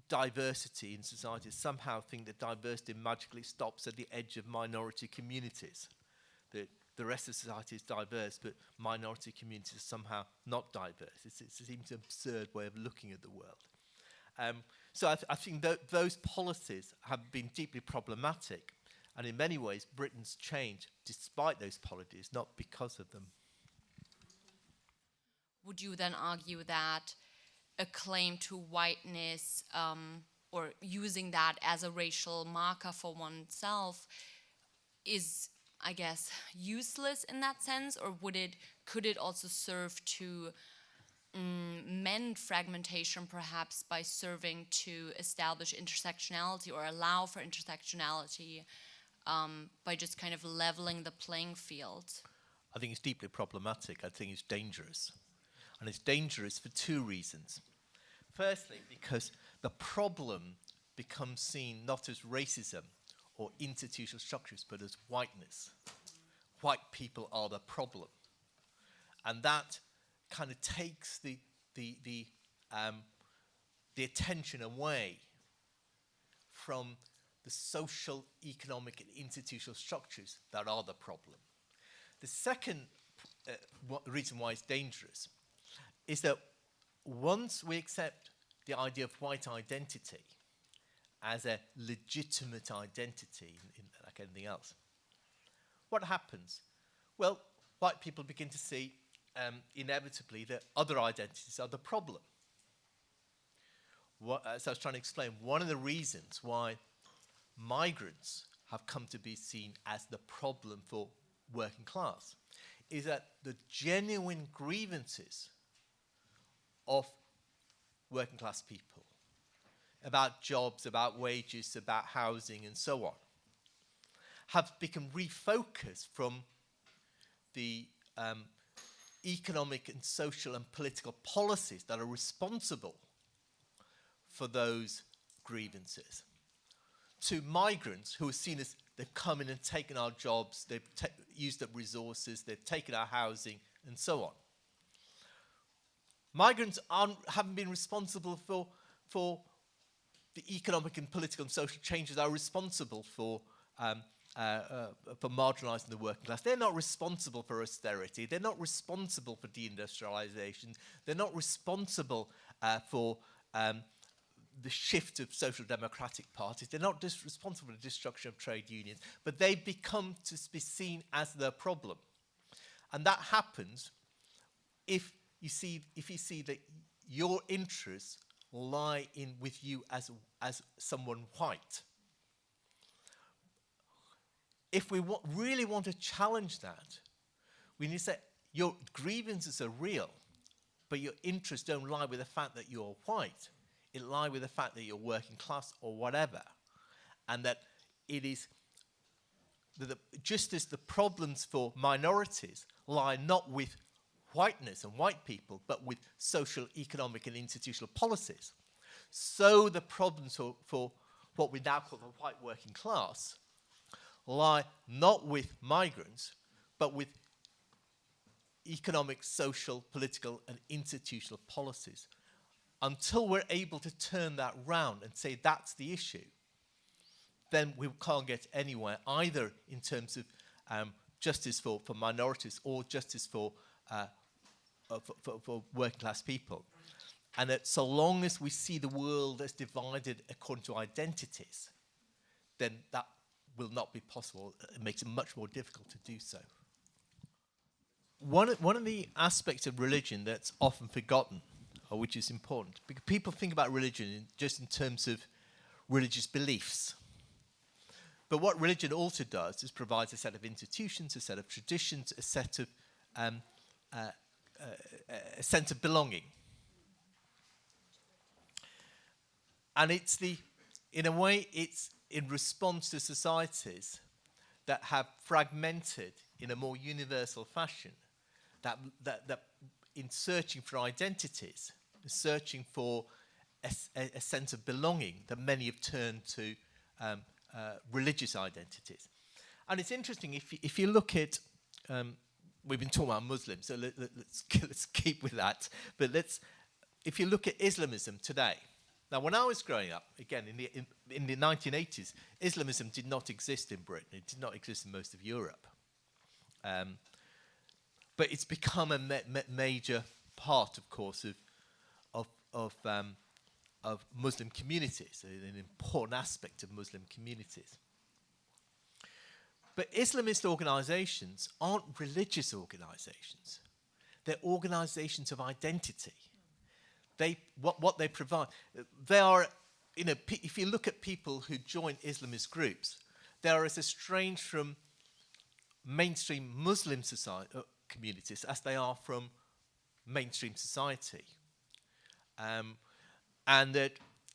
diversity in society somehow think that diversity magically stops at the edge of minority communities. That the rest of society is diverse, but minority communities are somehow not diverse. It seems an absurd way of looking at the world. So I think that those policies have been deeply problematic, and in many ways Britain's changed despite those policies, not because of them. Would you then argue that a claim to whiteness or using that as a racial marker for oneself is, I guess, useless in that sense, or could it also serve to mend fragmentation perhaps by serving to establish intersectionality or allow for intersectionality by just kind of leveling the playing field? I think it's deeply problematic. I think it's dangerous. And it's dangerous for two reasons. Firstly, because the problem becomes seen not as racism or institutional structures, but as whiteness. White people are the problem. And that kind of takes the attention away from the social, economic, and institutional structures that are the problem. The second reason why it's dangerous is that once we accept the idea of white identity as a legitimate identity, like anything else, what happens? Well, white people begin to see inevitably that other identities are the problem. As I was trying to explain, one of the reasons why migrants have come to be seen as the problem for working class is that the genuine grievances of working class people about jobs, about wages, about housing, and so on, have become refocused from the economic and social and political policies that are responsible for those grievances, to migrants who are seen as they've come in and taken our jobs, they've used up resources, they've taken our housing, and so on. Migrants haven't been responsible for the economic and political and social changes that are responsible for marginalising the working class. They're not responsible for austerity. They're not responsible for deindustrialisation. They're not responsible for the shift of social democratic parties. They're not responsible for the destruction of trade unions. But they become to be seen as the problem. And that happens if you see that your interests lie in with you as someone white. If we really want to challenge that, we need to say your grievances are real, but your interests don't lie with the fact that you're white. It lies with the fact that you're working class or whatever, and that it is just as the problems for minorities lie not with whiteness and white people, but with social, economic, and institutional policies. So the problems for what we now call the white working class lie not with migrants, but with economic, social, political, and institutional policies. Until we're able to turn that round and say that's the issue, then we can't get anywhere, either in terms of justice for minorities or justice for working class people. And that so long as we see the world as divided according to identities, then that will not be possible. It makes it much more difficult to do so. One of the aspects of religion that's often forgotten, or which is important, because people think about religion just in terms of religious beliefs. But what religion also does is provides a set of institutions, a set of traditions, a set of a sense of belonging. And in a way, it's in response to societies that have fragmented in a more universal fashion, that in searching for identities, searching for a sense of belonging, that many have turned to religious identities. And it's interesting, if you look at, we've been talking about Muslims, so let's keep with that. But if you look at Islamism today, now when I was growing up, again in the 1980s, Islamism did not exist in Britain. It did not exist in most of Europe. But it's become a major part, of course, of Muslim communities, an important aspect of Muslim communities. But Islamist organizations aren't religious organizations. They're organizations of identity. What they provide, they are, if you look at people who join Islamist groups, they are as estranged from mainstream Muslim communities as they are from mainstream society. And that,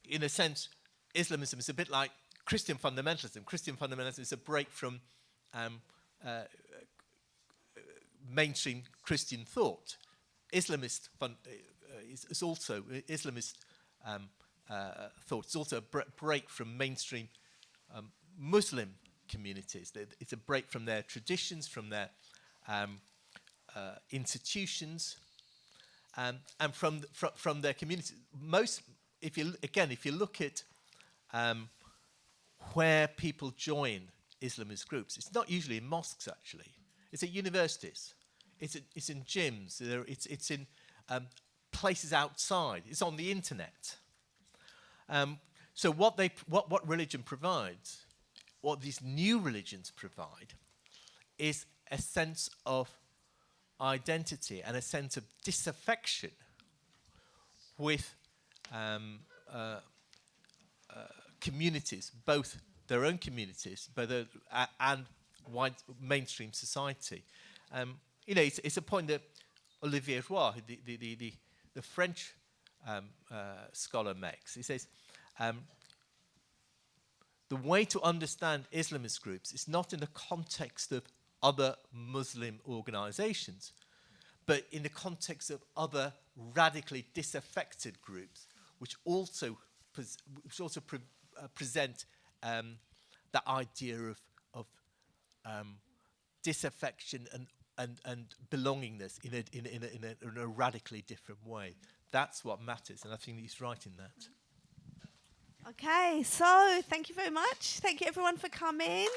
in a sense, Islamism is a bit like Christian fundamentalism. Christian fundamentalism is a break from mainstream Christian thought. Islamist is also Islamist thought. It's also a break from mainstream Muslim communities. It's a break from their traditions, from their institutions, and from their communities. If you look at where people join Islamist groups, it's not usually in mosques. Actually, it's at universities. It's in gyms. It's in places outside. It's on the internet. So what religion provides, what these new religions provide, is a sense of identity and a sense of disaffection with communities, both their own communities, and wide mainstream society. It's a point that Olivier Roy, the French scholar, makes. He says, the way to understand Islamist groups is not in the context of other Muslim organizations, but in the context of other radically disaffected groups, which also present that idea of disaffection and belongingness in a radically different way. That's what matters, and I think he's right in that. Okay, so thank you very much. Thank you everyone for coming.